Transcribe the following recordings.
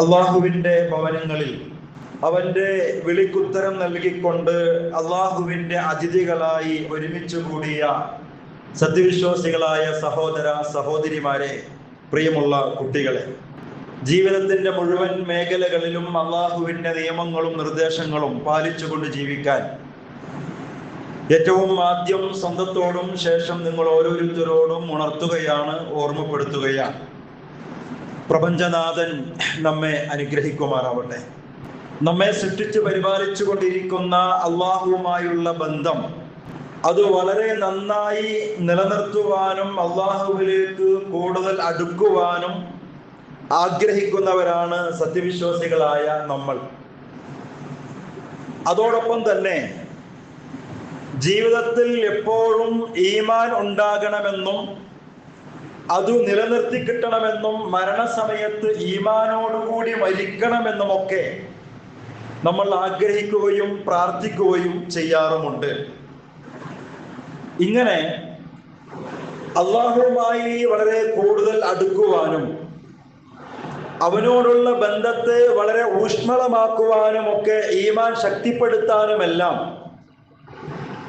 അള്ളാഹുവിൻ്റെ ഭവനങ്ങളിൽ അവൻ്റെ വിളിക്കുത്തരം നൽകിക്കൊണ്ട് അള്ളാഹുവിൻ്റെ അതിഥികളായി ഒരുമിച്ച് കൂടിയ സത്യവിശ്വാസികളായ സഹോദര സഹോദരിമാരെ, പ്രിയമുള്ള കുട്ടികളെ, ജീവിതത്തിൻ്റെ മുഴുവൻ മേഖലകളിലും അള്ളാഹുവിൻ്റെ നിയമങ്ങളും നിർദ്ദേശങ്ങളും പാലിച്ചുകൊണ്ട് ജീവിക്കാൻ ഏറ്റവും ആദ്യം സ്വന്തത്തോടും ശേഷം നിങ്ങൾ ഓരോരുത്തരോടും ഉണർത്തുകയാണ്, ഓർമ്മപ്പെടുത്തുകയാണ്. പ്രപഞ്ചനാഥൻ നമ്മെ അനുഗ്രഹിക്കുമാറാവട്ടെ. നമ്മെ സൃഷ്ടിച്ച് പരിപാലിച്ചു കൊണ്ടിരിക്കുന്ന അള്ളാഹുവുമായുള്ള ബന്ധം അത് വളരെ നന്നായി നിലനിർത്തുവാനും അള്ളാഹുവിലേക്ക് കൂടുതൽ അടുക്കുവാനും ആഗ്രഹിക്കുന്നവരാണ് സത്യവിശ്വാസികളായ നമ്മൾ. അതോടൊപ്പം തന്നെ ജീവിതത്തിൽ എപ്പോഴും ഈമാൻ ഉണ്ടാകണമെന്നും അത് നിലനിർത്തി കിട്ടണമെന്നും മരണസമയത്ത് ഈമാനോടുകൂടി മരിക്കണമെന്നുമൊക്കെ നമ്മൾ ആഗ്രഹിക്കുകയും പ്രാർത്ഥിക്കുകയും ചെയ്യാറുമുണ്ട്. ഇങ്ങനെ അള്ളാഹുവുമായി വളരെ കൂടുതൽ അടുക്കുവാനും അവനോടുള്ള ബന്ധത്തെ വളരെ ഊഷ്മളമാക്കുവാനും ഒക്കെ ഈമാൻ ശക്തിപ്പെടുത്താനുമെല്ലാം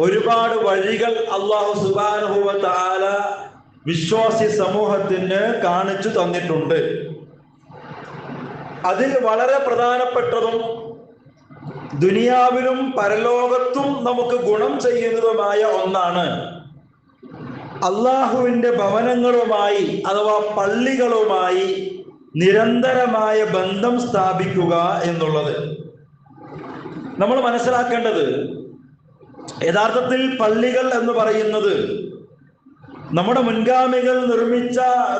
ഒരുപാട് വഴികൾ അല്ലാഹു സുബ്ഹാനഹു വ തആല വിശ്വാസി സമൂഹത്തിന് കാണിച്ചു തന്നിട്ടുണ്ട്. അതിൽ വളരെ പ്രധാനപ്പെട്ടതും ദുനിയാവിലും പരലോകത്തും നമുക്ക് ഗുണം ചെയ്യുന്നതുമായ ഒന്നാണ് അള്ളാഹുവിൻ്റെ ഭവനങ്ങളുമായി അഥവാ പള്ളികളുമായി നിരന്തരമായ ബന്ധം സ്ഥാപിക്കുക എന്നുള്ളത്. നമ്മൾ മനസ്സിലാക്കേണ്ടത്, യഥാർത്ഥത്തിൽ പള്ളികൾ എന്ന് പറയുന്നത് നമ്മുടെ മുൻഗാമികൾ നിർമ്മിച്ച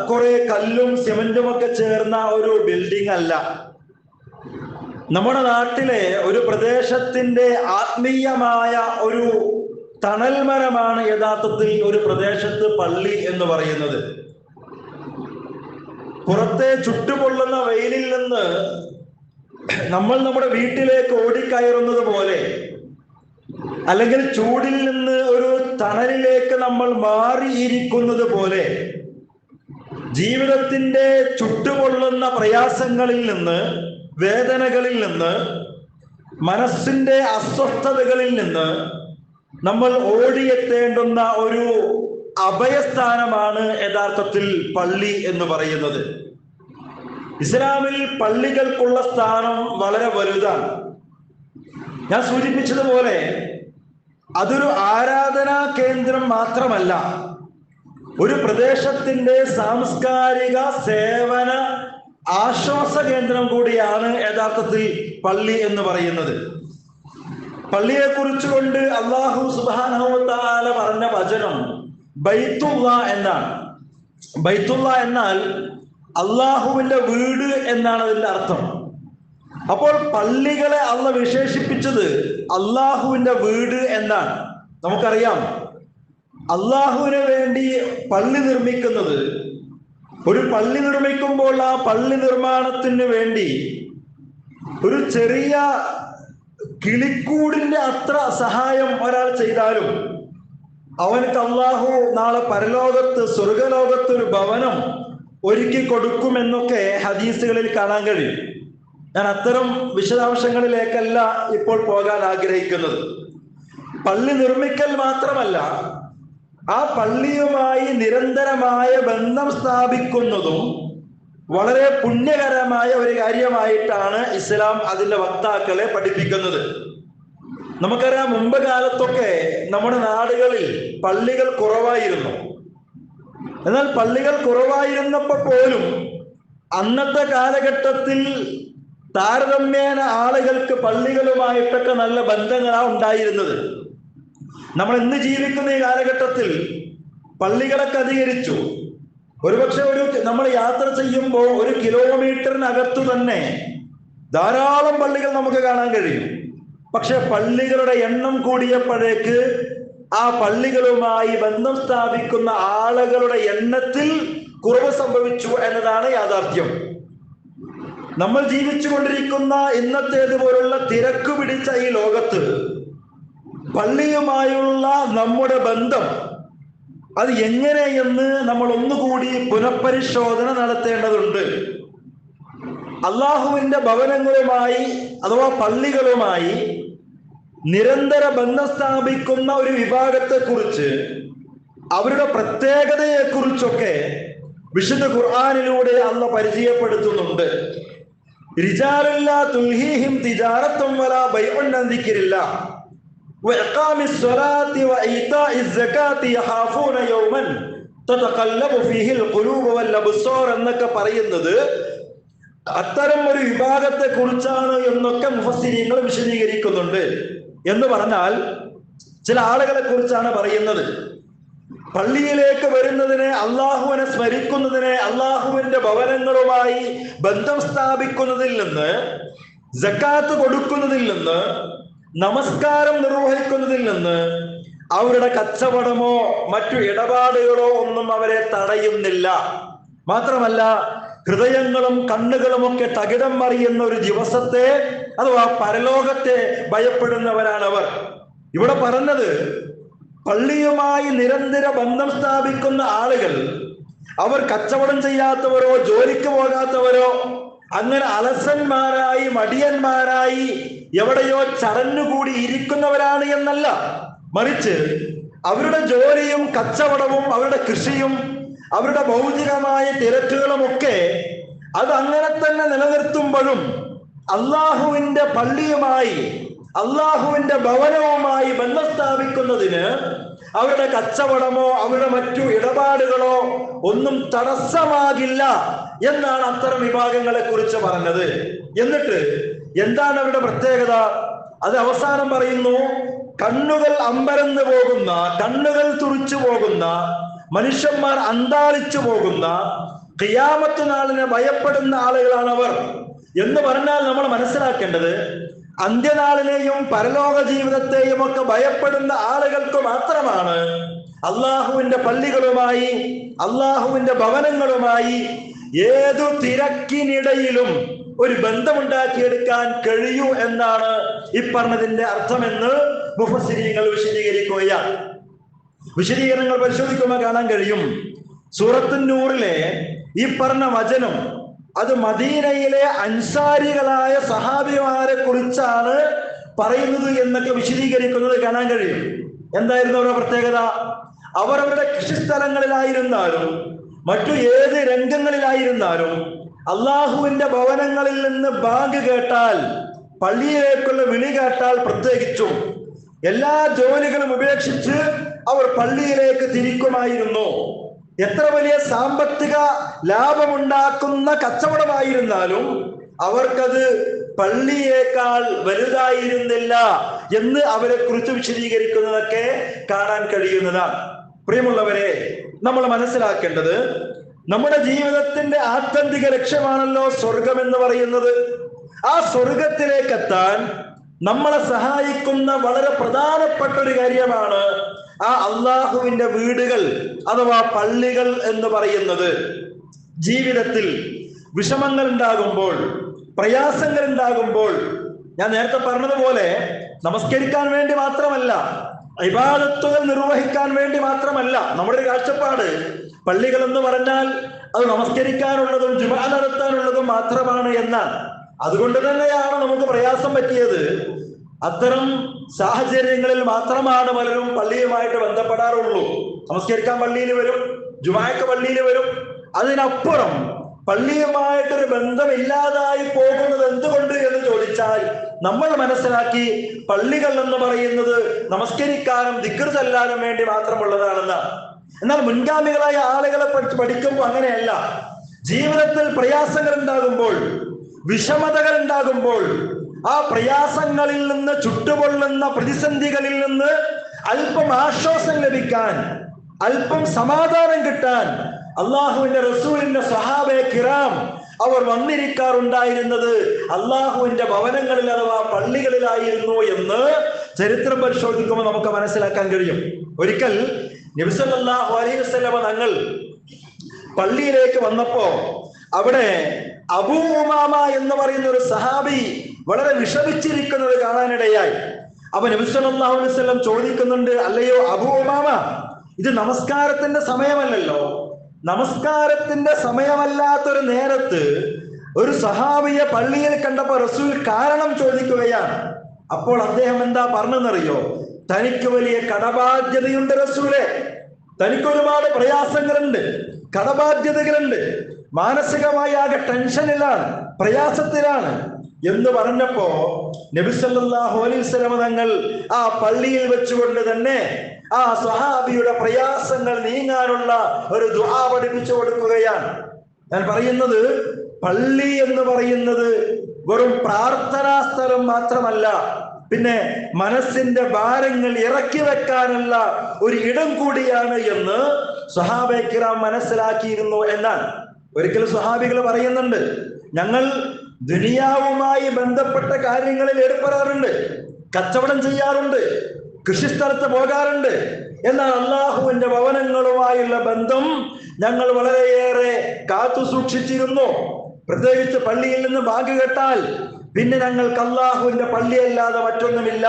കുറെ കല്ലും സിമന്റും ഒക്കെ ചേർന്ന ഒരു ബിൽഡിംഗ് അല്ല. നമ്മുടെ നാട്ടിലെ ഒരു പ്രദേശത്തിന്റെ ആത്മീയമായ ഒരു തണൽമരമാണ് യഥാർത്ഥത്തിൽ ഒരു പ്രദേശത്ത് പള്ളി എന്ന് പറയുന്നത്. പുറത്തെ ചുട്ടുപൊള്ളുന്ന വെയിലിൽ നിന്ന് നമ്മൾ നമ്മുടെ വീട്ടിലേക്ക് ഓടിക്കയറുന്നത് പോലെ, അല്ലെങ്കിൽ ചൂടിൽ നിന്ന് ഒരു തണലിലേക്ക് നമ്മൾ മാറിയിരിക്കുന്നത് പോലെ, ജീവിതത്തിന്റെ ചുട്ടുപൊള്ളുന്ന പ്രയാസങ്ങളിൽ നിന്ന്, വേദനകളിൽ നിന്ന്, മനസ്സിന്റെ അസ്വസ്ഥതകളിൽ നിന്ന് നമ്മൾ ഓടിയെത്തേണ്ടുന്ന ഒരു അഭയസ്ഥാനമാണ് യഥാർത്ഥത്തിൽ പള്ളി എന്ന് പറയുന്നത്. ഇസ്ലാമിൽ പള്ളികൾക്കുള്ള സ്ഥാനം വളരെ വലുതാണ്. ഞാൻ സൂചിപ്പിച്ചതുപോലെ അതൊരു ആരാധനാ കേന്ദ്രം മാത്രമല്ല, ഒരു പ്രദേശത്തിന്റെ സാംസ്കാരിക സേവന ആശ്വാസ കേന്ദ്രം കൂടിയാണ് യഥാർത്ഥത്തിൽ പള്ളി എന്ന് പറയുന്നത്. പള്ളിയെ കുറിച്ച് കൊണ്ട് അല്ലാഹു സുബ്ഹാനഹു വ തആല പറഞ്ഞ വചനം ബൈത്തുള്ള എന്നാണ്. ബൈത്തുള്ള എന്നാൽ അള്ളാഹുവിന്റെ വീട് എന്നാണ് അതിന്റെ അർത്ഥം. അപ്പോൾ പള്ളികളെ അള്ളാഹ് വിശേഷിപ്പിച്ചത് അള്ളാഹുവിന്റെ വീട് എന്നാണ്. നമുക്കറിയാം, അള്ളാഹുവിന് വേണ്ടി പള്ളി നിർമ്മിക്കുന്നത്, ഒരു പള്ളി നിർമ്മിക്കുമ്പോൾ ആ പള്ളി നിർമ്മാണത്തിന് വേണ്ടി ഒരു ചെറിയ കിളിക്കൂടിന്റെ അത്ര സഹായം ഒരാൾ ചെയ്താലും അവനക്ക് അള്ളാഹു നാളെ പരലോകത്ത് സ്വർഗലോകത്ത് ഒരു ഭവനം ഒരുക്കി കൊടുക്കുമെന്നൊക്കെ ഹദീസുകളിൽ കാണാൻ കഴിയും. ഞാൻ അത്തരം വിശദാംശങ്ങളിലേക്കല്ല ഇപ്പോൾ പോകാൻ ആഗ്രഹിക്കുന്നത്. പള്ളി നിർമ്മിക്കൽ മാത്രമല്ല, ആ പള്ളിയുമായി നിരന്തരമായ ബന്ധം സ്ഥാപിക്കുന്നതും വളരെ പുണ്യകരമായ ഒരു കാര്യമായിട്ടാണ് ഇസ്ലാം അതിൻ്റെ വക്താക്കളെ പഠിപ്പിക്കുന്നത്. നമുക്കറിയാം, മുമ്പ് കാലത്തൊക്കെ നമ്മുടെ നാടുകളിൽ പള്ളികൾ കുറവായിരുന്നു. എന്നാൽ പള്ളികൾ കുറവായിരുന്നപ്പോൾ പോലും അന്നത്തെ കാലഘട്ടത്തിൽ താരതമ്യേന ആളുകൾക്ക് പള്ളികളുമായിട്ടൊക്കെ നല്ല ബന്ധങ്ങളാണ് ഉണ്ടായിരുന്നത്. നമ്മൾ ഇന്ന് ജീവിക്കുന്ന ഈ കാലഘട്ടത്തിൽ പള്ളികളൊക്കെ അധികരിച്ചു. ഒരുപക്ഷെ നമ്മൾ യാത്ര ചെയ്യുമ്പോൾ 1 കിലോമീറ്ററിനകത്തു തന്നെ ധാരാളം പള്ളികൾ നമുക്ക് കാണാൻ കഴിയും. പക്ഷെ പള്ളികളുടെ എണ്ണം കൂടിയപ്പോഴേക്ക് ആ പള്ളികളുമായി ബന്ധം സ്ഥാപിക്കുന്ന ആളുകളുടെ എണ്ണത്തിൽ കുറവ് സംഭവിച്ചു എന്നതാണ് യാഥാർത്ഥ്യം. നമ്മൾ ജീവിച്ചു കൊണ്ടിരിക്കുന്ന ഇന്നത്തേതുപോലുള്ള തിരക്ക് പിടിച്ച ഈ ലോകത്ത് പള്ളിയുമായുള്ള നമ്മുടെ ബന്ധം അത് എങ്ങനെയെന്ന് നമ്മൾ ഒന്നുകൂടി പുനഃപരിശോധന നടത്തേണ്ടതുണ്ട്. അള്ളാഹുവിന്റെ ഭവനങ്ങളുമായി അഥവാ പള്ളികളുമായി നിരന്തര ബന്ധം സ്ഥാപിക്കുന്ന ഒരു വിഭാഗത്തെ കുറിച്ച്, അവരുടെ പ്രത്യേകതയെ കുറിച്ചൊക്കെ വിശുദ്ധ ഖുർആനിലൂടെ അള്ളാഹ് പരിചയപ്പെടുത്തുന്നുണ്ട്. റിജാലുല്ലാ തുൽഹീഹിം തിജാറത്തും വലാ ബൈഉൻ അൻ ദിക്രില്ലാഹ് വഇഖാമിസ് സ്വലാത്തി വഇതാഇസ് സകാത്തി യഖാഫൂന യൗമൻ തതഖല്ലബു ഫീഹിൽ ഖുലൂബു വൽ അബ്സാർ എന്നൊക്കെ പറയുന്നത് അത്തരം ഒരു വിഭാഗത്തെ കുറിച്ചാണ് എന്നൊക്കെ മുഫസ്സിരീങ്ങൾ വിശദീകരിക്കുന്നുണ്ട്. എന്ന് പറഞ്ഞാൽ ചില ആളുകളെ കുറിച്ചാണ് പറയുന്നത്. പള്ളിയിലേക്ക് വരുന്നതിനെ, അള്ളാഹുവിനെ സ്മരിക്കുന്നതിനെ, അള്ളാഹുവിന്റെ ഭവനങ്ങളുമായി ബന്ധം സ്ഥാപിക്കുന്നതിൽ നിന്ന്, സക്കാത്ത് കൊടുക്കുന്നതിൽ നിന്ന്, നമസ്കാരം നിർവഹിക്കുന്നതിൽ നിന്ന് അവരുടെ കച്ചവടമോ മറ്റു ഇടപാടുകളോ ഒന്നും അവരെ തടയുന്നില്ല. മാത്രമല്ല, ഹൃദയങ്ങളും കണ്ണുകളും ഒക്കെ തകിടം മറിയുന്ന ഒരു ദിവസത്തെ അഥവാ പരലോകത്തെ ഭയപ്പെടുന്നവരാണവർ. ഇവിടെ പറഞ്ഞത് പള്ളിയുമായി നിരന്തര ബന്ധം സ്ഥാപിക്കുന്ന ആളുകൾ, അവർ കച്ചവടം ചെയ്യാത്തവരോ ജോലിക്ക് പോകാത്തവരോ അങ്ങനെ അലസന്മാരായി മടിയന്മാരായി എവിടെയോ ചടഞ്ഞുകൂടി ഇരിക്കുന്നവരാണ് എന്നല്ല. മറിച്ച് അവരുടെ ജോലിയും കച്ചവടവും അവരുടെ കൃഷിയും അവരുടെ ഭൗതികമായ തിരക്കുകളുമൊക്കെ അത് അങ്ങനെ തന്നെ നിലനിർത്തുമ്പോഴും അള്ളാഹുവിന്റെ പള്ളിയുമായി അള്ളാഹുവിന്റെ ഭവനവുമായി ബന്ധം സ്ഥാപിക്കുന്നതിന് അവരുടെ കച്ചവടമോ അവരുടെ മറ്റു ഇടപാടുകളോ ഒന്നും തടസ്സമാകില്ല എന്നാണ് അത്തരം വിഭാഗങ്ങളെ കുറിച്ച് പറഞ്ഞത്. എന്നിട്ട് എന്താണ് അവരുടെ പ്രത്യേകത? അത് അവസാനം പറയുന്നു, കണ്ണുകൾ അമ്പരന്ന് പോകുന്ന, കണ്ണുകൾ തുറിച്ചു പോകുന്ന, മനുഷ്യന്മാർ അന്താളിച്ചു പോകുന്ന, ഖിയാമത്ത് നാളിനെ ഭയപ്പെടുന്ന ആളുകളാണവർ എന്ന് പറഞ്ഞാൽ നമ്മൾ മനസ്സിലാക്കേണ്ടത്, അന്ത്യനാളിനെയും പരലോക ജീവിതത്തെയും ഒക്കെ ഭയപ്പെടുന്ന ആളുകൾക്ക് മാത്രമാണ് അള്ളാഹുവിന്റെ പള്ളികളുമായി അള്ളാഹുവിന്റെ ഭവനങ്ങളുമായി ഏതു തിരക്കിനിടയിലും ഒരു ബന്ധമുണ്ടാക്കിയെടുക്കാൻ കഴിയൂ എന്നാണ് ഈ പറഞ്ഞതിന്റെ അർത്ഥമെന്ന് മുഫസ്സിരീങ്ങൾ വിശദീകരിക്കുകയാണ്. വിശദീകരണങ്ങൾ പരിശോധിക്കുമ്പോൾ കാണാൻ കഴിയും, സൂറത്തുൻ നൂറിലെ ഈ പറഞ്ഞ വചനം അത് മദീനയിലെ അൻസാരികളായ സഹാബിമാരെ കുറിച്ചാണ് പറയുന്നത് എന്നൊക്കെ വിശദീകരിക്കുന്നത് കാണാൻ കഴിയും. എന്തായിരുന്നു അവരുടെ പ്രത്യേകത? അവരവരുടെ കൃഷിസ്ഥലങ്ങളിലായിരുന്നാലും മറ്റു ഏത് രംഗങ്ങളിലായിരുന്നാലും അള്ളാഹുവിന്റെ ഭവനങ്ങളിൽ നിന്ന് ബാങ്ക് കേട്ടാൽ, പള്ളിയിലേക്കുള്ള വിളി കേട്ടാൽ പ്രത്യേകിച്ചും എല്ലാ ജോലികളും ഉപേക്ഷിച്ച് അവർ പള്ളിയിലേക്ക് തിരിക്കുമായിരുന്നു. എത്ര വലിയ സാമ്പത്തിക ലാഭമുണ്ടാക്കുന്ന കച്ചവടമായിരുന്നാലും അവർക്കത് പള്ളിയേക്കാൾ വലുതായിരുന്നില്ല എന്ന് അവരെ കുറിച്ച് വിശദീകരിക്കുന്നതൊക്കെ കാണാൻ കഴിയുന്നതാണ്. പ്രിയമുള്ളവരെ, നമ്മൾ മനസ്സിലാക്കേണ്ടത്, നമ്മുടെ ജീവിതത്തിന്റെ ആത്യന്തിക ലക്ഷ്യമാണല്ലോ സ്വർഗം എന്ന് പറയുന്നത്. ആ സ്വർഗത്തിലേക്ക് എത്താൻ നമ്മളെ സഹായിക്കുന്ന വളരെ പ്രധാനപ്പെട്ട ഒരു കാര്യമാണ് ആ അള്ളാഹുവിന്റെ വീടുകൾ അഥവാ പള്ളികൾ എന്ന് പറയുന്നത്. ജീവിതത്തിൽ വിഷമങ്ങൾ ഉണ്ടാകുമ്പോൾ, പ്രയാസങ്ങൾ ഉണ്ടാകുമ്പോൾ, ഞാൻ നേരത്തെ പറഞ്ഞതുപോലെ നമസ്കരിക്കാൻ വേണ്ടി മാത്രമല്ല, ഇബാദത്തുകൾ നിർവഹിക്കാൻ വേണ്ടി മാത്രമല്ല നമ്മുടെ ഒരു കാഴ്ചപ്പാട്. പള്ളികൾ എന്ന് പറഞ്ഞാൽ അത് നമസ്കരിക്കാനുള്ളതും ജുമാ നടത്താനുള്ളതും മാത്രമാണ് എന്നാണ്. അതുകൊണ്ട് തന്നെയാണ് നമുക്ക് പ്രയാസം പറ്റിയത്. അത്തരം സാഹചര്യങ്ങളിൽ മാത്രമാണ് പലരും പള്ളിയുമായിട്ട് ബന്ധപ്പെടാറുള്ളൂ. നമസ്കരിക്കാൻ പള്ളിയിൽ വരും, ജുമാക്ക് പള്ളിയിൽ വരും. അതിനപ്പുറം പള്ളിയുമായിട്ടൊരു ബന്ധമില്ലാതായി പോകുന്നത് എന്തുകൊണ്ട് എന്ന് ചോദിച്ചാൽ നമ്മൾ മനസ്സിലാക്കി, പള്ളികൾ എന്ന് പറയുന്നത് നമസ്കരിക്കാനും ദിക്ർ ചൊല്ലാനും വേണ്ടി മാത്രമുള്ളതാണെന്ന്. എന്നാൽ മുൻഗാമികളായ ആളുകളെ പഠിക്കുമ്പോൾ അങ്ങനെയല്ല. ജീവിതത്തിൽ പ്രയാസങ്ങൾ ഉണ്ടാകുമ്പോൾ, വിഷമതകൾ ഉണ്ടാകുമ്പോൾ, ആ പ്രയാസങ്ങളിൽ നിന്ന്, ചുട്ടുപൊള്ളുന്ന പ്രതിസന്ധികളിൽ നിന്ന് അല്പം ആശ്വാസം ലഭിക്കാൻ, അല്പം സമാധാനം കിട്ടാൻ അള്ളാഹുവിന്റെ റസൂലിന്റെ സ്വഹാബയെ കിറാം അവർ വന്നിരിക്കാറുണ്ടായിരുന്നത് അള്ളാഹുവിന്റെ ഭവനങ്ങളിൽ അഥവാ പള്ളികളിലായിരുന്നു എന്ന് ചരിത്രം പരിശോധിക്കുമ്പോൾ നമുക്ക് മനസ്സിലാക്കാൻ കഴിയും. ഒരിക്കൽ നബി സല്ലല്ലാഹു അലൈഹി വസല്ലമ തങ്ങൾ പള്ളിയിലേക്ക് വന്നപ്പോ അവിടെ അബൂ ഉമാമ എന്ന് പറയുന്ന ഒരു സഹാബി വളരെ വിഷമിച്ചിരിക്കുന്നത് കാണാനിടയായി. അപ്പൊ നബി സല്ലല്ലാഹു അലൈഹി വസല്ലം ചോദിക്കുന്നുണ്ട്, അല്ലയോ അബൂ ഉമാമ, ഇത് നമസ്കാരത്തിന്റെ സമയമല്ലല്ലോ, നമസ്കാരത്തിന്റെ സമയമല്ലാത്തൊരു നേരത്ത് ഒരു സഹാബിയെ പള്ളിയിൽ കണ്ടപ്പോൾ റസൂൽ കാരണം ചോദിക്കുകയാണ്. അപ്പോൾ അദ്ദേഹം എന്താ പറഞ്ഞെന്നറിയോ? തനിക്ക് വലിയ കടബാധ്യതയുണ്ട് റസൂലെ, തനിക്ക് ഒരുപാട് പ്രയാസങ്ങളുണ്ട്, കടബാധ്യതകളുണ്ട്, മാനസികമായി ആകെ ടെൻഷനിലാണ്, പ്രയാസത്തിലാണ് എന്ന് പറഞ്ഞപ്പോ നബി സല്ലല്ലാഹു അലൈഹി വസല്ലം തങ്ങൾ ആ പള്ളിയിൽ വെച്ചുകൊണ്ട് തന്നെ ആ സ്വഹാബിയുടെ പ്രയാസങ്ങൾ നീങ്ങാനുള്ള ഒരു ദുആ പഠിപ്പിച്ചു കൊടുക്കുകയാണ്. ഞാൻ പറയുന്നത്, പള്ളി എന്ന് പറയുന്നത് വെറും പ്രാർത്ഥനാ സ്ഥലം മാത്രമല്ല, പിന്നെ മനസ്സിന്റെ ഭാരങ്ങൾ ഇറക്കി വെക്കാനുള്ള ഒരു ഇടം കൂടിയാണ് എന്ന് സ്വഹാബയെ കിറാം മനസ്സിലാക്കിയിരുന്നു എന്നാണ്. ഒരിക്കൽ സ്വഹാബികൾ പറയുന്നുണ്ട്, ഞങ്ങൾ ദുനിയാവുമായി ബന്ധപ്പെട്ട കാര്യങ്ങളിൽ ഏർപ്പെടാറുണ്ട്, കച്ചവടം ചെയ്യാറുണ്ട്, കൃഷിസ്ഥലത്ത് പോകാറുണ്ട്, എന്നാൽ അള്ളാഹുവിന്റെ ഭവനങ്ങളുമായുള്ള ബന്ധം ഞങ്ങൾ വളരെയേറെ കാത്തു സൂക്ഷിച്ചിരുന്നു. പ്രത്യേകിച്ച് പള്ളിയിൽ നിന്ന് ബാങ്ക് കേട്ടാൽ പിന്നെ ഞങ്ങൾക്ക് അള്ളാഹുവിന്റെ പള്ളിയല്ലാതെ മറ്റൊന്നുമില്ല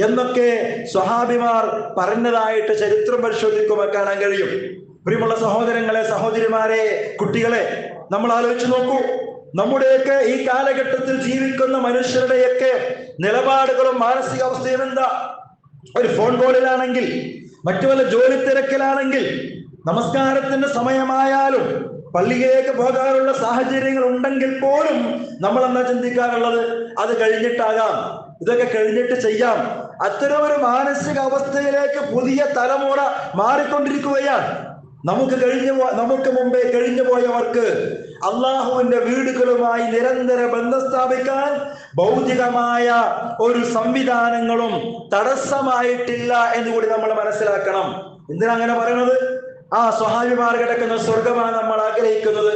എന്നൊക്കെ സ്വഹാബിമാർ പറഞ്ഞതായിട്ട് ചരിത്രം പരിശോധിക്കുമ്പോൾ കാണാൻ കഴിയും. പ്രിയമുള്ള സഹോദരങ്ങളെ, സഹോദരിമാരെ, കുട്ടികളെ, നമ്മൾ ആലോചിച്ച് നോക്കൂ. നമ്മുടെയൊക്കെ ഈ കാലഘട്ടത്തിൽ ജീവിക്കുന്ന മനുഷ്യരുടെയൊക്കെ നിലപാടുകളും മാനസികാവസ്ഥയും എന്താ? ഒരു ഫോൺ കോളിലാണെങ്കിൽ, മറ്റു വല്ല ജോലി തിരക്കിലാണെങ്കിൽ, നമസ്കാരത്തിന്റെ സമയമായാലും പള്ളിയിലേക്ക് പോകാനുള്ള സാഹചര്യങ്ങൾ ഉണ്ടെങ്കിൽ പോലും നമ്മൾ എന്താ ചിന്തിക്കാറുള്ളത്? അത് കഴിഞ്ഞിട്ടാകാം, ഇതൊക്കെ കഴിഞ്ഞിട്ട് ചെയ്യാം. അത്തരം ഒരു മാനസിക അവസ്ഥയിലേക്ക് പുതിയ തലമുറ മാറിക്കൊണ്ടിരിക്കുകയാണ്. നമുക്ക് മുമ്പേ കഴിഞ്ഞു പോയവർക്ക് അള്ളാഹുവിന്റെ വീടുകളുമായി നിരന്തര ബന്ധം സ്ഥാപിക്കാൻ ഭൗതികമായ ഒരു സംവിധാനങ്ങളും തടസ്സമായിട്ടില്ല എന്നുകൂടി നമ്മൾ മനസ്സിലാക്കണം. എന്തിനാ അങ്ങനെ പറയണത്? ആ സ്വഹാബിമാർ കിടക്കുന്ന സ്വർഗമാണ് നമ്മൾ ആഗ്രഹിക്കുന്നത്,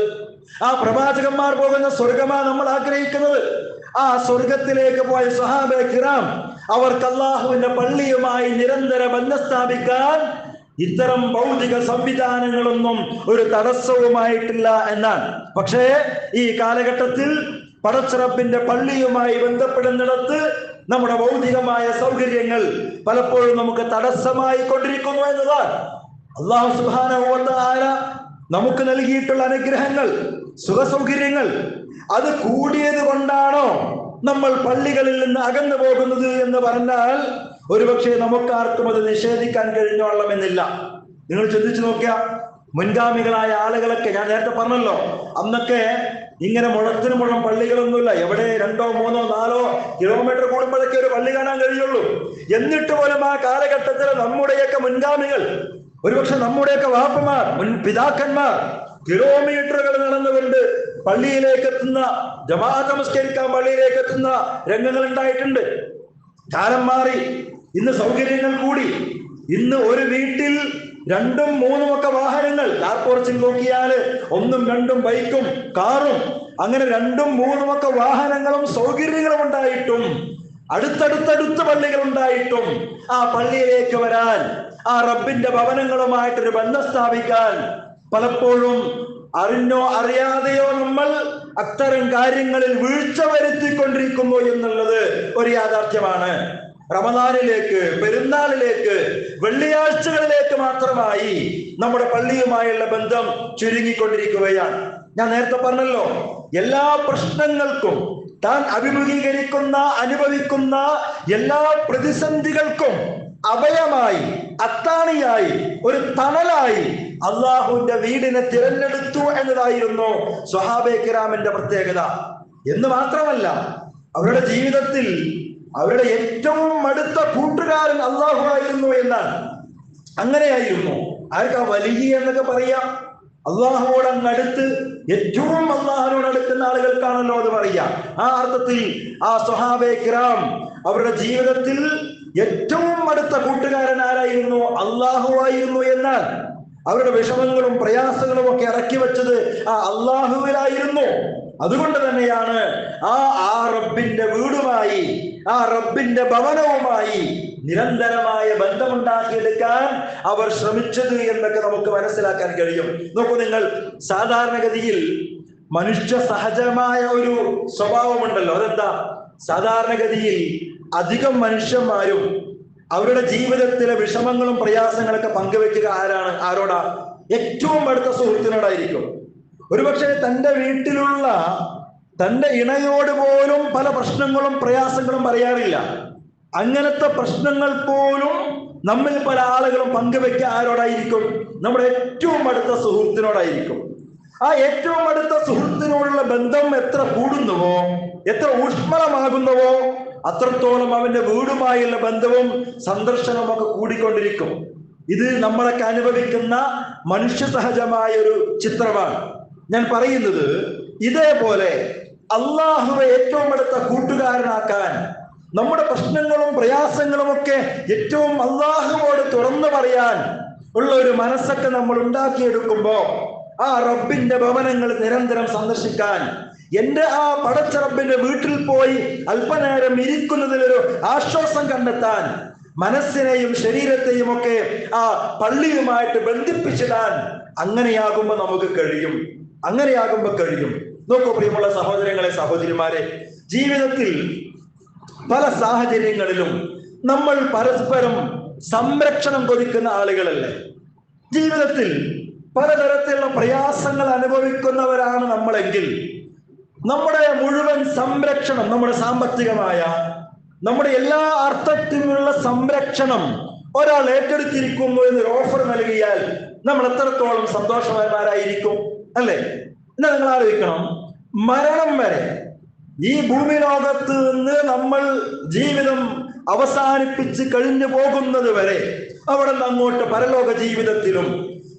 ആ പ്രവാചകന്മാർ പോകുന്ന സ്വർഗമാണ് നമ്മൾ ആഗ്രഹിക്കുന്നത്. ആ സ്വർഗത്തിലേക്ക് പോയ സ്വഹാബയെ കിറാം അവർക്ക് അള്ളാഹുവിന്റെ പള്ളിയുമായി നിരന്തര ബന്ധം സ്ഥാപിക്കാൻ ഇത്തരം ഭൗതിക സംവിധാനങ്ങളൊന്നും ഒരു തടസ്സവുമായിട്ടില്ല എന്നാണ്. പക്ഷേ ഈ കാലഘട്ടത്തിൽ പടച്ചറപ്പിന്റെ പള്ളിയുമായി ബന്ധപ്പെടുന്നിടത്ത് നമ്മുടെ ഭൗതികമായ സൗകര്യങ്ങൾ പലപ്പോഴും നമുക്ക് തടസ്സമായി കൊണ്ടിരിക്കുന്നു എന്നതാണ്. അല്ലാഹു സുബ്ഹാനഹു വ തആല നമുക്ക് നൽകിയിട്ടുള്ള അനുഗ്രഹങ്ങൾ, സുഖസൗകര്യങ്ങൾ അത് കൂടിയത് കൊണ്ടാണോ നമ്മൾ പള്ളികളിൽ നിന്ന് അകന്നു പോകുന്നത് എന്ന് പറഞ്ഞാൽ ഒരുപക്ഷെ നമുക്കാർക്കും അത് നിഷേധിക്കാൻ കഴിഞ്ഞോളണമെന്നില്ല. നിങ്ങൾ ചിന്തിച്ചു നോക്കിയ മുൻഗാമികളായ ആളുകളൊക്കെ, ഞാൻ നേരത്തെ പറഞ്ഞല്ലോ, അന്നൊക്കെ ഇങ്ങനെ മുഴത്തിന് മുഴം പള്ളികളൊന്നുമില്ല. എവിടെ 2, 3, 4 കിലോമീറ്റർ കൂടുമ്പോഴൊക്കെ ഒരു പള്ളി കാണാൻ കഴിയുള്ളൂ. എന്നിട്ട് പോലും ആ കാലഘട്ടത്തിൽ നമ്മുടെയൊക്കെ മുൻഗാമികൾ, ഒരുപക്ഷെ നമ്മുടെയൊക്കെ വാപ്പമാർ, മുൻ പിതാക്കന്മാർ കിലോമീറ്ററുകൾ നടന്നുകൊണ്ട് പള്ളിയിലേക്ക് എത്തുന്ന, ജമാഅത്ത് നമസ്കരിക്കാൻ പള്ളിയിലേക്ക് എത്തുന്ന രംഗങ്ങൾ ഉണ്ടായിട്ടുണ്ട്. കാലം മാറി, ഇന്ന് സൗകര്യങ്ങൾ കൂടി. ഇന്ന് ഒരു വീട്ടിൽ 2, 3 ഒക്കെ വാഹനങ്ങൾ, കാർ പോർച്ചിൽ നോക്കിയാൽ 1, 2 ബൈക്കും കാറും, അങ്ങനെ 2, 3 ഒക്കെ വാഹനങ്ങളും സൗകര്യങ്ങളും ഉണ്ടായിട്ടും, അടുത്തടുത്തടുത്ത പള്ളികൾ ഉണ്ടായിട്ടും ആ പള്ളിയിലേക്ക് വരാൻ, ആ റബ്ബിന്റെ ഭവനങ്ങളുമായിട്ടൊരു ബന്ധം സ്ഥാപിക്കാൻ പലപ്പോഴും അറിഞ്ഞോ അറിയാതെയോ നമ്മൾ അത്തരം കാര്യങ്ങളിൽ വീഴ്ച വരുത്തിക്കൊണ്ടിരിക്കുന്നു എന്നുള്ളത് ഒരു യാഥാർത്ഥ്യമാണ്. റമദാനിലേക്ക്, പെരുന്നാളിലേക്ക്, വെള്ളിയാഴ്ചകളിലേക്ക് മാത്രമായി നമ്മുടെ പള്ളിയുമായുള്ള ബന്ധം ചുരുങ്ങിക്കൊണ്ടിരിക്കുകയാണ്. ഞാൻ നേരത്തെ പറഞ്ഞല്ലോ, എല്ലാ പ്രശ്നങ്ങൾക്കും, താൻ അഭിമുഖീകരിക്കുന്ന, അനുഭവിക്കുന്ന എല്ലാ പ്രതിസന്ധികൾക്കും അഭയമായി, അത്താണിയായി, ഒരു തണലായി അള്ളാഹുവിന്റെ വീടിനെ തിരഞ്ഞെടുത്തു എന്നതായിരുന്നു സ്വഹാബയെ കിറാമിന്റെ പ്രത്യേകത. എന്ന് മാത്രമല്ല, അവരുടെ ജീവിതത്തിൽ അവരുടെ ഏറ്റവും അടുത്ത കൂട്ടുകാരൻ അള്ളാഹു ആയിരുന്നു എന്നാണ്. അങ്ങനെയായിരുന്നു. ആർക്കാ വലിയ എന്നൊക്കെ പറയാം? അള്ളാഹുവോട് അങ്ങ് അടുത്ത്, ഏറ്റവും അള്ളാഹുവിനോട് അടുക്കുന്ന ആളുകൾക്കാണല്ലോ അത് പറയാം. ആ അർത്ഥത്തിൽ ആ സ്വഹാബയെ കിറാം അവരുടെ ജീവിതത്തിൽ ഏറ്റവും അടുത്ത കൂട്ടുകാരൻ ആരായിരുന്നു? അള്ളാഹു ആയിരുന്നു എന്നാൽ അവരുടെ വിഷമങ്ങളും പ്രയാസങ്ങളും ഒക്കെ ഇറക്കി വെച്ചത് ആ അള്ളാഹുവിലായിരുന്നു. അതുകൊണ്ട് തന്നെയാണ് ആ റബ്ബിന്റെ വീടുമായി, ആ റബ്ബിന്റെ ഭവനവുമായി നിരന്തരമായ ബന്ധമുണ്ടാക്കിയെടുക്കാൻ അവർ ശ്രമിച്ചത് എന്നൊക്കെ നമുക്ക് മനസ്സിലാക്കാൻ കഴിയും. നോക്കൂ നിങ്ങൾ, സാധാരണഗതിയിൽ മനുഷ്യ സഹജമായ ഒരു സ്വഭാവമുണ്ടല്ലോ. അതെന്താ? സാധാരണഗതിയിൽ അധികം മനുഷ്യന്മാരും അവരുടെ ജീവിതത്തിലെ വിഷമങ്ങളും പ്രയാസങ്ങളൊക്കെ പങ്കുവെക്കുക ആരോടാ? ഏറ്റവും അടുത്ത സുഹൃത്തിനോടായിരിക്കും. ഒരുപക്ഷെ തന്റെ വീട്ടിലുള്ള തന്റെ ഇണയോട് പോലും പല പ്രശ്നങ്ങളും പ്രയാസങ്ങളും പറയാറില്ല. അങ്ങനത്തെ പ്രശ്നങ്ങൾ പോലും നമ്മിൽ പല ആളുകളും പങ്കുവെക്കുക ആരോടായിരിക്കും? നമ്മുടെ ഏറ്റവും അടുത്ത സുഹൃത്തിനോടായിരിക്കും. ആ ഏറ്റവും അടുത്ത സുഹൃത്തിനോടുള്ള ബന്ധം എത്ര കൂടുന്നുവോ, എത്ര ഊഷ്മളമാകുന്നുവോ, അത്രത്തോളം അവന്റെ വീടുമായുള്ള ബന്ധവും സന്ദർശനവും ഒക്കെ കൂടിക്കൊണ്ടിരിക്കും. ഇത് നമ്മളൊക്കെ അനുഭവിക്കുന്ന മനുഷ്യ സഹജമായ ഒരു ചിത്രമാണ് ഞാൻ പറയുന്നത്. ഇതേപോലെ അള്ളാഹുവെ ഏറ്റവും അടുത്ത കൂട്ടുകാരനാക്കാൻ, നമ്മുടെ പ്രശ്നങ്ങളും പ്രയാസങ്ങളും ഒക്കെ ഏറ്റവും അള്ളാഹുവോട് തുറന്നു പറയാൻ ഉള്ള ഒരു മനസ്സൊക്കെ നമ്മൾ ഉണ്ടാക്കിയെടുക്കുമ്പോ ആ റബ്ബിന്റെ ഭവനങ്ങൾ നിരന്തരം സന്ദർശിക്കാൻ, എന്റെ ആ പടച്ച റബ്ബിന്റെ വീട്ടിൽ പോയി അല്പനേരം ഇരിക്കുന്നതിലൊരു ആശ്വാസം കണ്ടെത്താൻ, മനസ്സിനെയും ശരീരത്തെയും ഒക്കെ ആ പള്ളിയുമായിട്ട് ബന്ധിപ്പിച്ചിടാൻ അങ്ങനെയാകുമ്പോ നമുക്ക് കഴിയും. നോക്കൂ പ്രിയമുള്ള സഹോദരങ്ങളെ, സഹോദരിമാരെ, ജീവിതത്തിൽ പല സാഹചര്യങ്ങളിലും നമ്മൾ പരസ്പരം സംരക്ഷണം കൊതിക്കുന്ന ആളുകളല്ലേ? ജീവിതത്തിൽ പലതരത്തിലുള്ള പ്രയാസങ്ങൾ അനുഭവിക്കുന്നവരാണ് നമ്മളെങ്കിൽ നമ്മുടെ മുഴുവൻ സംരക്ഷണം, നമ്മുടെ സാമ്പത്തികമായ, നമ്മുടെ എല്ലാ അർത്ഥത്തിലുള്ള സംരക്ഷണം ഒരാൾ ഏറ്റെടുത്തിരിക്കുന്നു എന്നൊരു ഓഫർ നൽകിയാൽ നമ്മൾ എത്രത്തോളം സന്തോഷവാന്മാരായിരിക്കും, അല്ലേ? എന്നാ നിങ്ങൾ ആലോചിക്കണം, മരണം വരെ ഈ ഭൂമി ലോകത്ത് നിന്ന് നമ്മൾ ജീവിതം അവസാനിപ്പിച്ച് കഴിഞ്ഞു പോകുന്നത് വരെ അവിടെ നിന്ന് അങ്ങോട്ട് പരലോക ജീവിതത്തിലും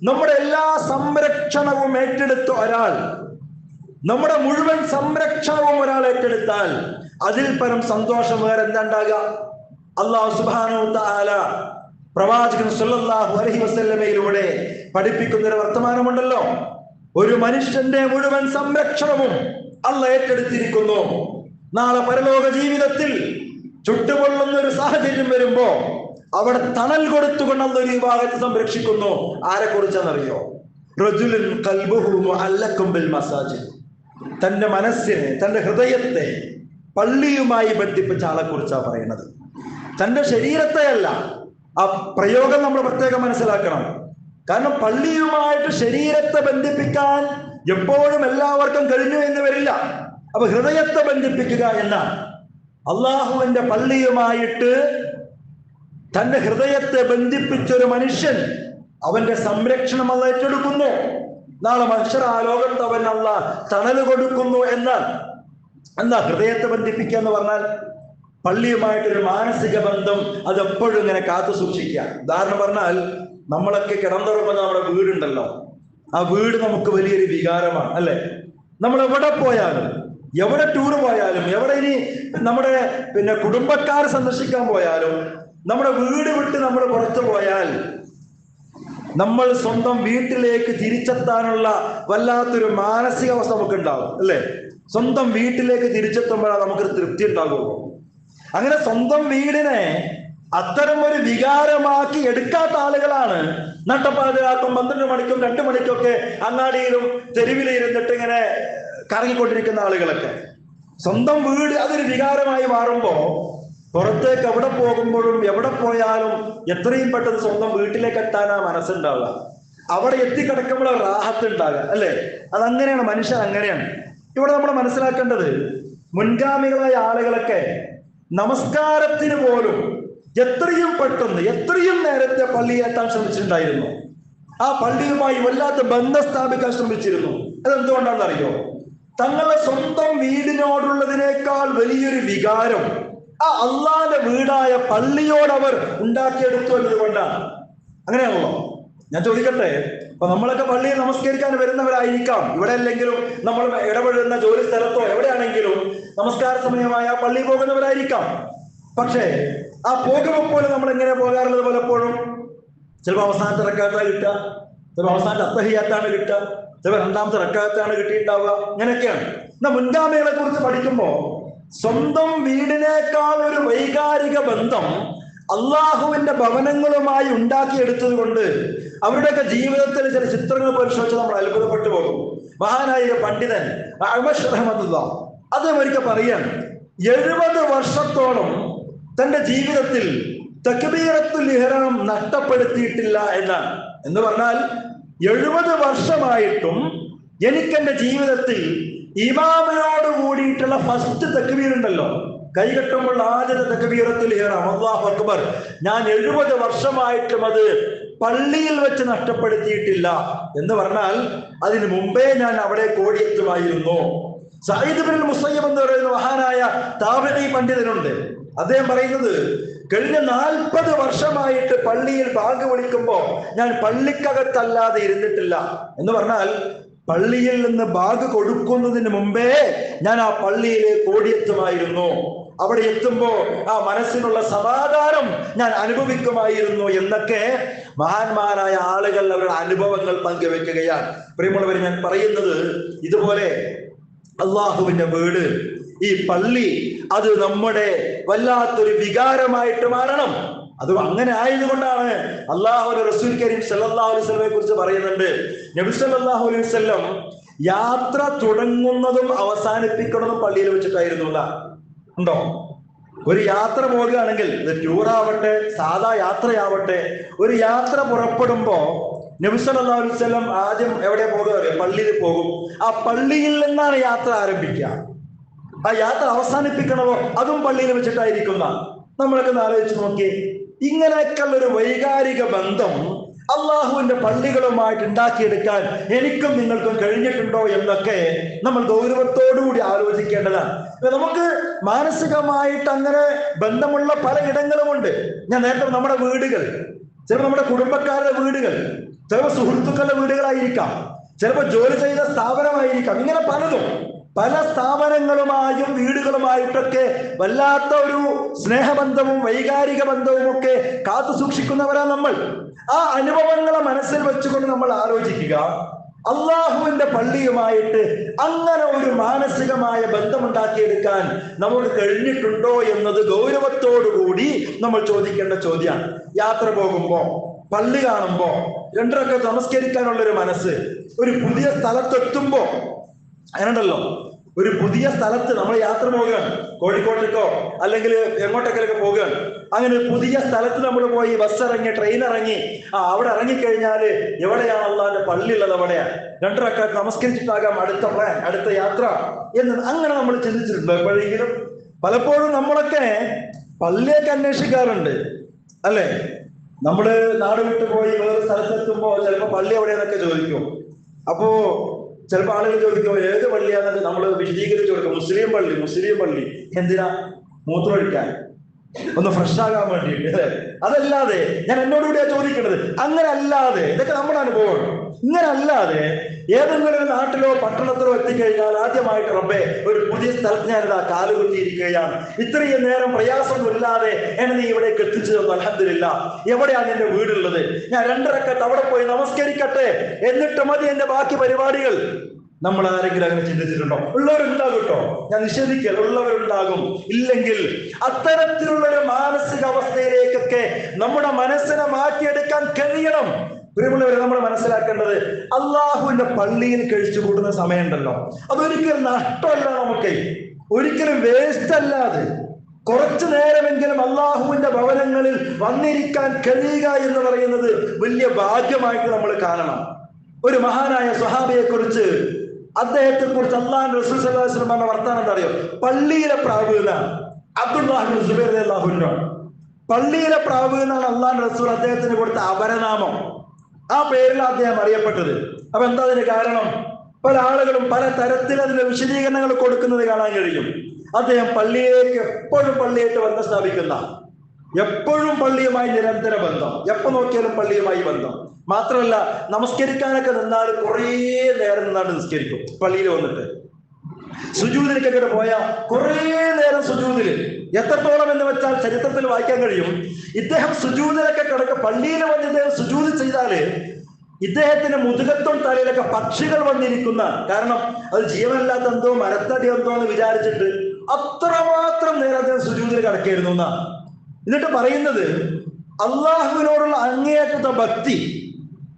നമ്മുടെ എല്ലാ സംരക്ഷണവും ഏറ്റെടുത്ത ഒരാൾ, നമ്മുടെ മുഴുവൻ സംരക്ഷണവും ഒരാൾ ഏറ്റെടുത്താൽ അതിൽ പരം സന്തോഷം വേറെ എന്താ ഉണ്ടാകുക? അല്ലാഹു സുബ്ഹാനഹു വ തആല പ്രവാചകൻ സല്ലല്ലാഹു അലൈഹി വസല്ലമയിലൂടെ പഠിപ്പിക്കുന്ന ഒരു വർത്തമാനമുണ്ടല്ലോ. ഒരു മനുഷ്യന്റെ മുഴുവൻ സംരക്ഷണവും അല്ലാഹു ഏറ്റെടുത്തിരിക്കുന്നു. നാളെ പരലോക ജീവിതത്തിൽ ചുട്ടുപൊള്ളുന്ന ഒരു സാഹചര്യം വരുമ്പോ അവിടെ തണൽ കൊടുത്തുകൊണ്ട് അല്ലാഹു ഈ ഭാഗത്ത് സംരക്ഷിക്കുന്നു. ആരെ കുറിച്ചാണെന്നറിയോ? റജുലുൻ ഖൽബുഹു മുഅല്ലഖും ബിൽ മസാജിദ്. തന്റെ മനസ്സിനെ, തന്റെ ഹൃദയത്തെ പള്ളിയുമായി ബന്ധിപ്പിച്ച ആളെ കുറിച്ചാണ് പറയുന്നത്. തന്റെ ശരീരത്തെ അല്ല. ആ പ്രയോഗം നമ്മൾ പ്രത്യേകം മനസ്സിലാക്കണം. കാരണം പള്ളിയുമായിട്ട് ശരീരത്തെ ബന്ധിപ്പിക്കാൻ എപ്പോഴും എല്ലാവർക്കും കഴിഞ്ഞു എന്ന് വരില്ല. അപ്പൊ ഹൃദയത്തെ ബന്ധിപ്പിക്കുക എന്നാണ്. അള്ളാഹുവിന്റെ പള്ളിയുമായിട്ട് തന്റെ ഹൃദയത്തെ ബന്ധിപ്പിച്ചൊരു മനുഷ്യൻ, അവന്റെ സംരക്ഷണം അല്ലാഹു ഏറ്റെടുക്കുന്നു. നാളെ മനുഷ്യർ ആ ലോകത്ത് അവൻ അല്ലാഹു തണല് കൊടുക്കുന്നു എന്നാണ്. എന്താ ഹൃദയത്തെ ബന്ധിപ്പിക്കുക എന്ന് പറഞ്ഞാൽ? പള്ളിയുമായിട്ടൊരു മാനസിക ബന്ധം അതെപ്പോഴും ഇങ്ങനെ കാത്തു സൂക്ഷിക്കുക. ഉദാഹരണം പറഞ്ഞാൽ, നമ്മളൊക്കെ കിടന്നുറങ്ങുന്ന നമ്മുടെ വീടുണ്ടല്ലോ, ആ വീട് നമുക്ക് വലിയൊരു വികാരമാണ്, അല്ലെ? നമ്മൾ എവിടെ പോയാലും, എവിടെ ടൂർ പോയാലും, എവിടെ ഇനി നമ്മുടെ കുടുംബക്കാർ സന്ദർശിക്കാൻ പോയാലും, നമ്മുടെ വീട് വിട്ട് നമ്മൾ പുറത്തു പോയാൽ നമ്മൾ സ്വന്തം വീട്ടിലേക്ക് തിരിച്ചെത്താനുള്ള വല്ലാത്തൊരു മാനസികാവസ്ഥ നമുക്ക് ഉണ്ടാവും, അല്ലെ? സ്വന്തം വീട്ടിലേക്ക് തിരിച്ചെത്തുമ്പോഴാണ് നമുക്കൊരു തൃപ്തി ഉണ്ടാകുമോ? അങ്ങനെ സ്വന്തം വീടിനെ അത്തരം ഒരു വികാരമാക്കി എടുക്കാത്ത ആളുകളാണ് നട്ടപ്പാതിരാക്കും 12 മണിക്കും 2 മണിക്കൊക്കെ അങ്ങാടിയിലും തെരുവിലിരുന്നിട്ട് ഇങ്ങനെ കറങ്ങിക്കൊണ്ടിരിക്കുന്ന ആളുകളൊക്കെ. സ്വന്തം വീട് അതൊരു വികാരമായി മാറുമ്പോ പുറത്തേക്ക് എവിടെ പോകുമ്പോഴും എവിടെ പോയാലും എത്രയും പെട്ടെന്ന് സ്വന്തം വീട്ടിലേക്ക് എത്താനാ മനസ്സുണ്ടാവുക. അവിടെ എത്തിക്കിടക്കുമ്പോൾ റാഹത്ത് ഉണ്ടാകുക, അല്ലെ? അതങ്ങനെയാണ്, മനുഷ്യൻ അങ്ങനെയാണ്. ഇവിടെ നമ്മൾ മനസ്സിലാക്കേണ്ടത്, മുൻഗാമികളായ ആളുകളൊക്കെ നമസ്കാരത്തിന് പോലും എത്രയും പെട്ടെന്ന് എത്രയും നേരത്തെ പള്ളിയിൽ എത്താൻ ശ്രമിച്ചിട്ടുണ്ടായിരുന്നു. ആ പള്ളിയുമായി വല്ലാത്ത ബന്ധം സ്ഥാപിക്കാൻ ശ്രമിച്ചിരുന്നു. അതെന്തുകൊണ്ടാണെന്നറിയോ? തങ്ങളുടെ സ്വന്തം വീടിനോടുള്ളതിനേക്കാൾ വലിയൊരു വികാരം ആ അള്ളാന്റെ വീടായ പള്ളിയോട് അവർ ഉണ്ടാക്കിയെടുത്തു എന്നതുകൊണ്ടാണ്. അങ്ങനെയാണല്ലോ. ഞാൻ ചോദിക്കട്ടെ, അപ്പൊ നമ്മളൊക്കെ പള്ളിയിൽ നമസ്കരിക്കാൻ വരുന്നവരായിരിക്കാം. ഇവിടെ അല്ലെങ്കിലും നമ്മൾ ഇടപെടുന്ന ജോലി സ്ഥലത്തോ എവിടെയാണെങ്കിലും നമസ്കാര സമയമായ പള്ളി പോകുന്നവരായിരിക്കാം. പക്ഷേ ആ പോകുമ്പോൾ പോലും നമ്മൾ എങ്ങനെ പോകാറുള്ളത്? പലപ്പോഴും ചിലപ്പോൾ അവസാനത്തെ റക്അത്താണ് കിട്ടുക, ചിലപ്പോൾ അവസാനത്തെ അത്തഹിയ്യാത്താണ് കിട്ടുക, ചിലപ്പോൾ 2ാമത്തെ റക്അത്താണ് കിട്ടിയിട്ടുണ്ടാവുക. ഇങ്ങനെയൊക്കെയാണ്. എന്നാൽ മുൻഗാമികളെ കുറിച്ച് പഠിക്കുമ്പോൾ സ്വന്തം വീടിനേക്കാൾ ഒരു വൈകാരിക ബന്ധം അള്ളാഹുവിന്റെ ഭവനങ്ങളുമായി ഉണ്ടാക്കിയെടുത്തത് കൊണ്ട് അവരുടെയൊക്കെ ജീവിതത്തിൽ ചില ചിത്രങ്ങൾ പരിശോധിച്ച് നമ്മൾ അത്ഭുതപ്പെട്ടു പോകും. മഹാനായ ഒരു പണ്ഡിതൻ അഅ്മശ് റഹ്മത്തുള്ളാഹി അദ്ദേഹം ഒരിക്കൽ പറയാണ്, 70 വർഷത്തോളം തന്റെ ജീവിതത്തിൽ തക്ബീറത്തുൽ ഇഹ്റാം നഷ്ടപ്പെടുത്തിയിട്ടില്ല എന്നാണ്. എന്ന് പറഞ്ഞാൽ 70 വർഷമായിട്ടും എനിക്കെന്റെ ജീവിതത്തിൽ ഇമാമിനോട് കൂടിയിട്ടുള്ള ഫസ്റ്റ് തക്ബീർ ഉണ്ടല്ലോ, കൈകെട്ടുമ്പോൾ ആദ്യത്തെ തക്ബീറത്തുൽ ഇഹ്റാം, അല്ലാഹു അക്ബർ, ഞാൻ 70 വർഷമായിട്ടും അത് പള്ളിയിൽ വെച്ച് നഷ്ടപ്പെടുത്തിയിട്ടില്ല എന്ന് പറഞ്ഞാൽ അതിന് മുമ്പേ ഞാൻ അവിടെ കോടിയെത്തുമായിരുന്നു. സഈദ് ഇബ്നുൽ മുസയ്യിബ് എന്ന് പറയുന്ന മഹാനായ താബിഈ പണ്ഡിതനുണ്ട്. അദ്ദേഹം പറയുന്നത്, കഴിഞ്ഞ 40 വർഷമായിട്ട് പള്ളിയിൽ ബാങ്ക് വിളിക്കുമ്പോ ഞാൻ പള്ളിക്കകത്തല്ലാതെ ഇരുന്നിട്ടില്ല എന്ന് പറഞ്ഞാൽ പള്ളിയിൽ നിന്ന് ബാങ്ക് കൊടുക്കുന്നതിന് മുമ്പേ ഞാൻ ആ പള്ളിയിലേക്ക് ഓടിയെത്തുമായിരുന്നു. അവിടെ എത്തുമ്പോ ആ മനസ്സിനുള്ള സമാധാനം ഞാൻ അനുഭവിക്കുമായിരുന്നു എന്നൊക്കെ മഹാന്മാരായ ആളുകൾ അവരുടെ അനുഭവങ്ങൾ പങ്കുവെക്കുകയാണ്. പ്രിയമുള്ളവർ, ഞാൻ പറയുന്നത് ഇതുപോലെ അള്ളാഹുവിന്റെ വീട്, ഈ പള്ളി, അത് നമ്മുടെ വല്ലാത്തൊരു വികാരമായിട്ട് മാറണം. അത് അങ്ങനെ ആയതുകൊണ്ടാണ് അല്ലാഹുവിന്റെ റസൂൽ കരീം സല്ലല്ലാഹു അലൈഹി വസല്ലമയെ കുറിച്ച് പറയുന്നുണ്ട്, നബി സല്ലല്ലാഹു അലൈഹി വസല്ലം യാത്ര തുടങ്ങുന്നതും അവസാനിപ്പിക്കുന്നതും പള്ളിയിൽ വെച്ചിട്ടായിരുന്നു. ഉണ്ടോ? ഒരു യാത്ര പോകുകയാണെങ്കിൽ, ടൂറാവട്ടെ സാധാ യാത്രയാവട്ടെ, ഒരു യാത്ര പുറപ്പെടുമ്പോ നബി സല്ലല്ലാഹു അലൈഹി വസല്ലം ആദ്യം എവിടെ പോകുക? പള്ളിയിൽ പോകും. ആ പള്ളിയിൽ നിന്നാണ് യാത്ര ആരംഭിക്കുക. ആ യാത്ര അവസാനിപ്പിക്കണമോ അതും പള്ളിയിൽ വെച്ചിട്ടായിരിക്കുന്ന. നമ്മളൊക്കെ ആലോചിച്ച് നോക്കി, ഇങ്ങനെയൊക്കെയുള്ള ഒരു വൈകാരിക ബന്ധം അള്ളാഹുവിന്റെ പള്ളികളുമായിട്ട് ഉണ്ടാക്കിയെടുക്കാൻ എനിക്കും നിങ്ങൾക്കും കഴിഞ്ഞിട്ടുണ്ടോ എന്നൊക്കെ നമ്മൾ ഗൗരവത്തോടുകൂടി ആലോചിക്കേണ്ടതാണ്. നമുക്ക് മാനസികമായിട്ട് അങ്ങനെ ബന്ധമുള്ള പല ഇടങ്ങളുമുണ്ട്. ഞാൻ നേരത്തെ നമ്മുടെ വീടുകൾ, ചിലപ്പോൾ നമ്മുടെ കുടുംബക്കാരുടെ വീടുകൾ, ചിലപ്പോൾ സുഹൃത്തുക്കളുടെ വീടുകളായിരിക്കാം, ചിലപ്പോൾ ജോലി ചെയ്ത സ്ഥാപനമായിരിക്കാം. ഇങ്ങനെ പലതും, പല സ്ഥാപനങ്ങളുമായും വീടുകളുമായിട്ടൊക്കെ വല്ലാത്ത ഒരു സ്നേഹബന്ധവും വൈകാരിക ബന്ധവും ഒക്കെ കാത്തു സൂക്ഷിക്കുന്നവരാണ് നമ്മൾ. ആ അനുഭവങ്ങളെ മനസ്സിൽ വെച്ചുകൊണ്ട് നമ്മൾ ആലോചിക്കുക, അള്ളാഹുവിന്റെ പള്ളിയുമായിട്ട് അങ്ങനെ ഒരു മാനസികമായ ബന്ധമുണ്ടാക്കിയെടുക്കാൻ നമുക്ക് കഴിഞ്ഞിട്ടുണ്ടോ എന്നത് ഗൗരവത്തോടുകൂടി നമ്മൾ ചോദിക്കേണ്ട ചോദ്യമാണ്. യാത്ര പോകുമ്പോ, പള്ളി കാണുമ്പോ, 2 റക്അത്ത് നമസ്കരിക്കാനുള്ളൊരു മനസ്സ്, ഒരു പുതിയ സ്ഥലത്തെത്തുമ്പോ, അങ്ങനെയുണ്ടല്ലോ, ഒരു പുതിയ സ്ഥലത്ത് നമ്മൾ യാത്ര പോവുകയാണ്, കോഴിക്കോട്ടേക്കോ അല്ലെങ്കിൽ എങ്ങോട്ടേക്കൊക്കെ പോവുകയാണ്. അങ്ങനെ ഒരു പുതിയ സ്ഥലത്ത് നമ്മൾ പോയി ബസ് ഇറങ്ങി, ട്രെയിൻ ഇറങ്ങി, അവിടെ ഇറങ്ങിക്കഴിഞ്ഞാല് എവിടെയാണ് അള്ളാന്റെ പള്ളി ഉള്ളത്? എവിടെയാണ്? 2 റക്അത്ത് നമസ്കരിച്ചിട്ടാകാം അടുത്ത പ്ലാൻ, അടുത്ത യാത്ര എന്ന് അങ്ങനെ നമ്മൾ ചിന്തിച്ചിട്ടുണ്ടോ എപ്പോഴെങ്കിലും? പലപ്പോഴും നമ്മളൊക്കെ പള്ളിയൊക്കെ അന്വേഷിക്കാറുണ്ട്, അല്ലെ? നമ്മള് നാട് വിട്ടു പോയി വേറെ സ്ഥലത്തെത്തുമ്പോ ചിലപ്പോ പള്ളി എവിടെയെന്നൊക്കെ ചോദിക്കും. അപ്പോ ചിലപ്പോൾ ആളുകൾ ചോദിക്കും ഏത് പള്ളിയാന്നൊക്കെ നമ്മൾ വിശദീകരിച്ച് കൊടുക്കും. മുസ്ലിം പള്ളി. മുസ്ലിം പള്ളി എന്തിനാ? മൂത്രമൊഴിക്കാൻ, ഒന്ന് ഫ്രഷ് ആകാൻ വേണ്ടിയിട്ട്. അതല്ലാതെ ഞാൻ എന്നോടുകൂടിയാ ചോദിക്കേണ്ടത്. അങ്ങനെ അല്ലാതെ, ഇതൊക്കെ നമ്മുടെ അനുഭവമാണ്. ഇങ്ങനെ അല്ലാതെ ഏതെങ്കിലും ഒരു നാട്ടിലോ പട്ടണത്തിലോ എത്തിക്കഴിഞ്ഞാൽ ആദ്യമായിട്ട് റബ്ബേ ഒരു പുതിയ സ്ഥലത്ത് ഞാനിതാ കാലുകുത്തിയിരിക്കുകയാണ്, ഇത്രയും നേരം പ്രയാസമൊന്നുമില്ലാതെ എന്നെ നീ ഇവിടേക്ക് എത്തിച്ചു തന്നു, അൽഹംദുലില്ലാഹ്. എവിടെയാണ് എന്റെ വീടുള്ളത്? ഞാൻ 2 റക്അത്ത് അവിടെ പോയി നമസ്കരിക്കട്ടെ, എന്നിട്ട് മതി എന്റെ ബാക്കി പരിപാടികൾ. നമ്മൾ ആരെങ്കിലും അങ്ങനെ ചിന്തിച്ചിട്ടുണ്ടോ? ഉള്ളവരുണ്ടാകും കേട്ടോ, ഞാൻ നിഷേധിക്കൽ, ഉള്ളവരുണ്ടാകും. ഇല്ലെങ്കിൽ അത്തരത്തിലുള്ള ഒരു മാനസികാവസ്ഥയിലേക്കൊക്കെ നമ്മുടെ മനസ്സിനെ മാറ്റിയെടുക്കാൻ കഴിയണം. പ്രിയമുള്ളവരെ, നമ്മൾ മനസ്സിലാക്കേണ്ടത് അള്ളാഹുവിന്റെ പള്ളിയിൽ കഴിച്ചു കൂട്ടുന്ന സമയമുണ്ടല്ലോ, അതൊരിക്കലും നഷ്ടമല്ല, നമുക്ക് ഒരിക്കലും വേസ്റ്റ് അല്ലാതെ കുറച്ചു നേരമെങ്കിലും അള്ളാഹുവിന്റെ ഭവനങ്ങളിൽ വന്നിരിക്കാൻ കഴിയുക എന്ന് പറയുന്നത് വലിയ ഭാഗ്യമായിട്ട് നമ്മൾ കാണണം. ഒരു മഹാനായ സ്വഹാബിയെ കുറിച്ച്, അദ്ദേഹത്തെ കുറിച്ച് അള്ളാഹുവിന്റെ റസൂൽ സ്വല്ലല്ലാഹു അലൈഹി വസല്ലം പറഞ്ഞ വർത്താനം എന്താ അറിയോ? പള്ളിയിലെ പ്രാവ് എന്നാണ്. അബ്ദുല്ലാഹി ഇബ്നു സുബൈർ റളിയല്ലാഹു അൻഹു പള്ളിയിലെ പ്രാവ് എന്നാണ് അള്ളാഹുവിന്റെ റസൂൽ അദ്ദേഹത്തിന് കൊടുത്ത അപരനാമം. ആ പേരിൽ അദ്ദേഹം അറിയപ്പെട്ടത്. അപ്പൊ എന്താ അതിന് കാരണം? പല ആളുകളും പല തരത്തിൽ അതിന്റെ വിശദീകരണങ്ങൾ കൊടുക്കുന്നത് കാണാൻ കഴിയും. അദ്ദേഹം പള്ളിയിലേക്ക് എപ്പോഴും പള്ളിയായിട്ട് ബന്ധം സ്ഥാപിക്കുന്ന, എപ്പോഴും പള്ളിയുമായി നിരന്തര ബന്ധം, എപ്പോ നോക്കിയാലും പള്ളിയുമായി ബന്ധം. മാത്രമല്ല, നമസ്കരിക്കാനൊക്കെ നിന്നാൽ കുറേ നേരം നിന്നാണ്ട് നിസ്കരിക്കും. പള്ളിയിൽ വന്നിട്ട് സുജൂദിലേക്കൊക്കെ പോയാൽ കുറേ നേരം സുജൂദില്, എത്രത്തോളം എന്ന് വെച്ചാൽ ചരിത്രത്തിൽ വായിക്കാൻ കഴിയും. ഇദ്ദേഹം സുജൂദിലൊക്കെ കിടക്കുക, പള്ളിയിൽ വന്ന് ഇദ്ദേഹം സുജൂദ് ചെയ്താല് ഇദ്ദേഹത്തിന്റെ മുതുകത്തും തലയിലൊക്കെ പക്ഷികൾ വന്നിരിക്കുന്ന, കാരണം അത് ജീവനല്ലാത്ത എന്തോ മരത്തടി എന്തോ എന്ന് വിചാരിച്ചിട്ട് അത്രമാത്രം നേരം അദ്ദേഹം സുജൂദിൽ കിടക്കായിരുന്നു എന്നാണ്. എന്നിട്ട് പറയുന്നത് അള്ളാഹുവിനോടുള്ള അങ്ങേയറ്റത്തെ ഭക്തി,